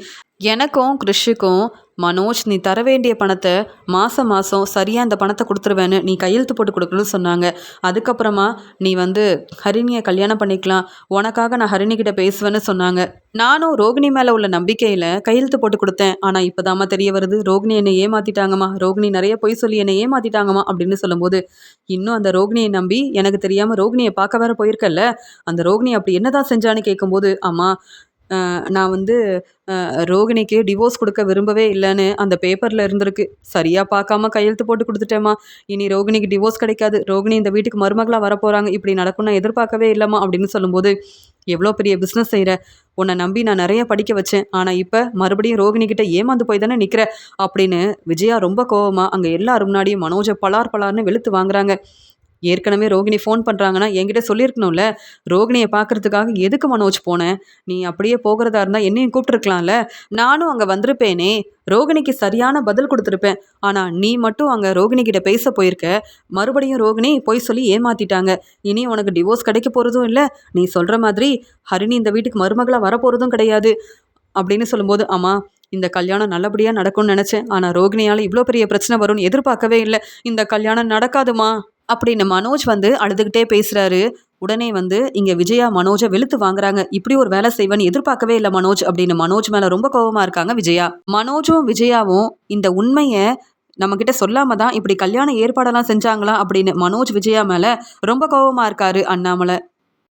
எனக்கும் கிறிஷுக்கும், மனோஜ் நீ தர வேண்டிய பணத்தை மாதம் மாதம் சரியாக இந்த பணத்தை கொடுத்துருவேன்னு நீ கையெழுத்து போட்டு கொடுக்கணும்னு சொன்னாங்க, அதுக்கப்புறமா நீ வந்து ஹரிணியை கல்யாணம் பண்ணிக்கலாம், உனக்காக நான் ஹரிணிக்கிட்ட பேசுவேன்னு சொன்னாங்க, நானும் ரோகிணி மேலே உள்ள நம்பிக்கையில் கையெழுத்து போட்டு கொடுத்தேன், ஆனால் இப்போ தாம்மா தெரிய வருது ரோகிணி என்னை ஏமாற்றிட்டாங்கம்மா, ரோகிணி நிறைய பொய் சொல்லி என்னை ஏமாற்றிட்டாங்கம்மா அப்படின்னு சொல்லும்போது, இன்னும் அந்த ரோகிணியை நம்பி எனக்கு தெரியாமல் ரோகிணியை பார்க்க வேற போயிருக்கல்ல, அந்த ரோகிணி அப்படி என்னதான் செஞ்சான்னு கேட்கும்போது, அம்மா நான் வந்து ரோகிணிக்கு டிவோர்ஸ் கொடுக்க விரும்பவே இல்லைன்னு அந்த பேப்பரில் இருந்திருக்கு, சரியாக பார்க்காம கையெழுத்து போட்டு கொடுத்துட்டேம்மா, இனி ரோகிணிக்கு டிவோர்ஸ் கிடைக்காது, ரோகிணி இந்த வீட்டுக்கு மருமகளாக வரப்போகிறாங்க, இப்படி நடக்கும் நான் எதிர்பார்க்கவே இல்லைம்மா அப்படின்னு சொல்லும்போது, எவ்வளோ பெரிய பிஸ்னஸ் செய்கிற, உன்னை நம்பி நான் நிறைய படிக்க வச்சேன், ஆனால் இப்போ மறுபடியும் ரோகிணிக்கிட்ட ஏமாந்து போய் தானே நிற்கிற அப்படின்னு விஜயா ரொம்ப கோவமாக அங்கே எல்லாரும் முன்னாடியும் மனோஜை பலார் பலார்னு வெளுத்து வாங்குறாங்க. ஏற்கனவே ரோகிணி ஃபோன் பண்ணுறாங்கன்னா என்கிட்ட சொல்லியிருக்கணும்ல. ரோகிணியை பார்க்கறதுக்காக எதுக்கு மனோஜ் போனேன்? நீ அப்படியே போகிறதா இருந்தால் என்னையும் கூப்பிட்டுருக்கலாம்ல. நானும் அங்கே வந்திருப்பேனே. ரோகிணிக்கு சரியான பதில் கொடுத்துருப்பேன். ஆனால் நீ மட்டும் அங்கே ரோகிணி கிட்ட பேச போயிருக்க. மறுபடியும் ரோகிணி பொய் சொல்லி ஏமாத்திட்டாங்க. இனி உனக்கு டிவோர்ஸ் கிடைக்க போகிறதும் இல்லை. நீ சொல்கிற மாதிரி ஹரிணி இந்த வீட்டுக்கு மருமகளாக வரப்போகிறதும் கிடையாது அப்படின்னு சொல்லும்போது, அம்மா இந்த கல்யாணம் நல்லபடியாக நடக்கும்னு நினச்சேன். ஆனால் ரோகிணியால் இவ்வளோ பெரிய பிரச்சனை வரும்னு எதிர்பார்க்கவே இல்லை. இந்த கல்யாணம் நடக்காதுமா அப்படின்னு மனோஜ் வந்து அழுதுகிட்டே பேசுறாரு. உடனே வந்து இங்க விஜயா மனோஜை வெளுத்து வாங்குறாங்க. இப்படி ஒரு வேலை செய்வேன்னு எதிர்பார்க்கவே இல்லை மனோஜ் அப்படின்னு மனோஜ் மேல ரொம்ப கோவமா இருக்காங்க விஜயா. மனோஜும் விஜயாவும் இந்த உண்மையை நம்ம கிட்ட சொல்லாம தான் இப்படி கல்யாண ஏற்பாடெல்லாம் செஞ்சாங்களா அப்படின்னு மனோஜ் விஜயா மேல ரொம்ப கோவமா இருக்காரு அண்ணாமலை.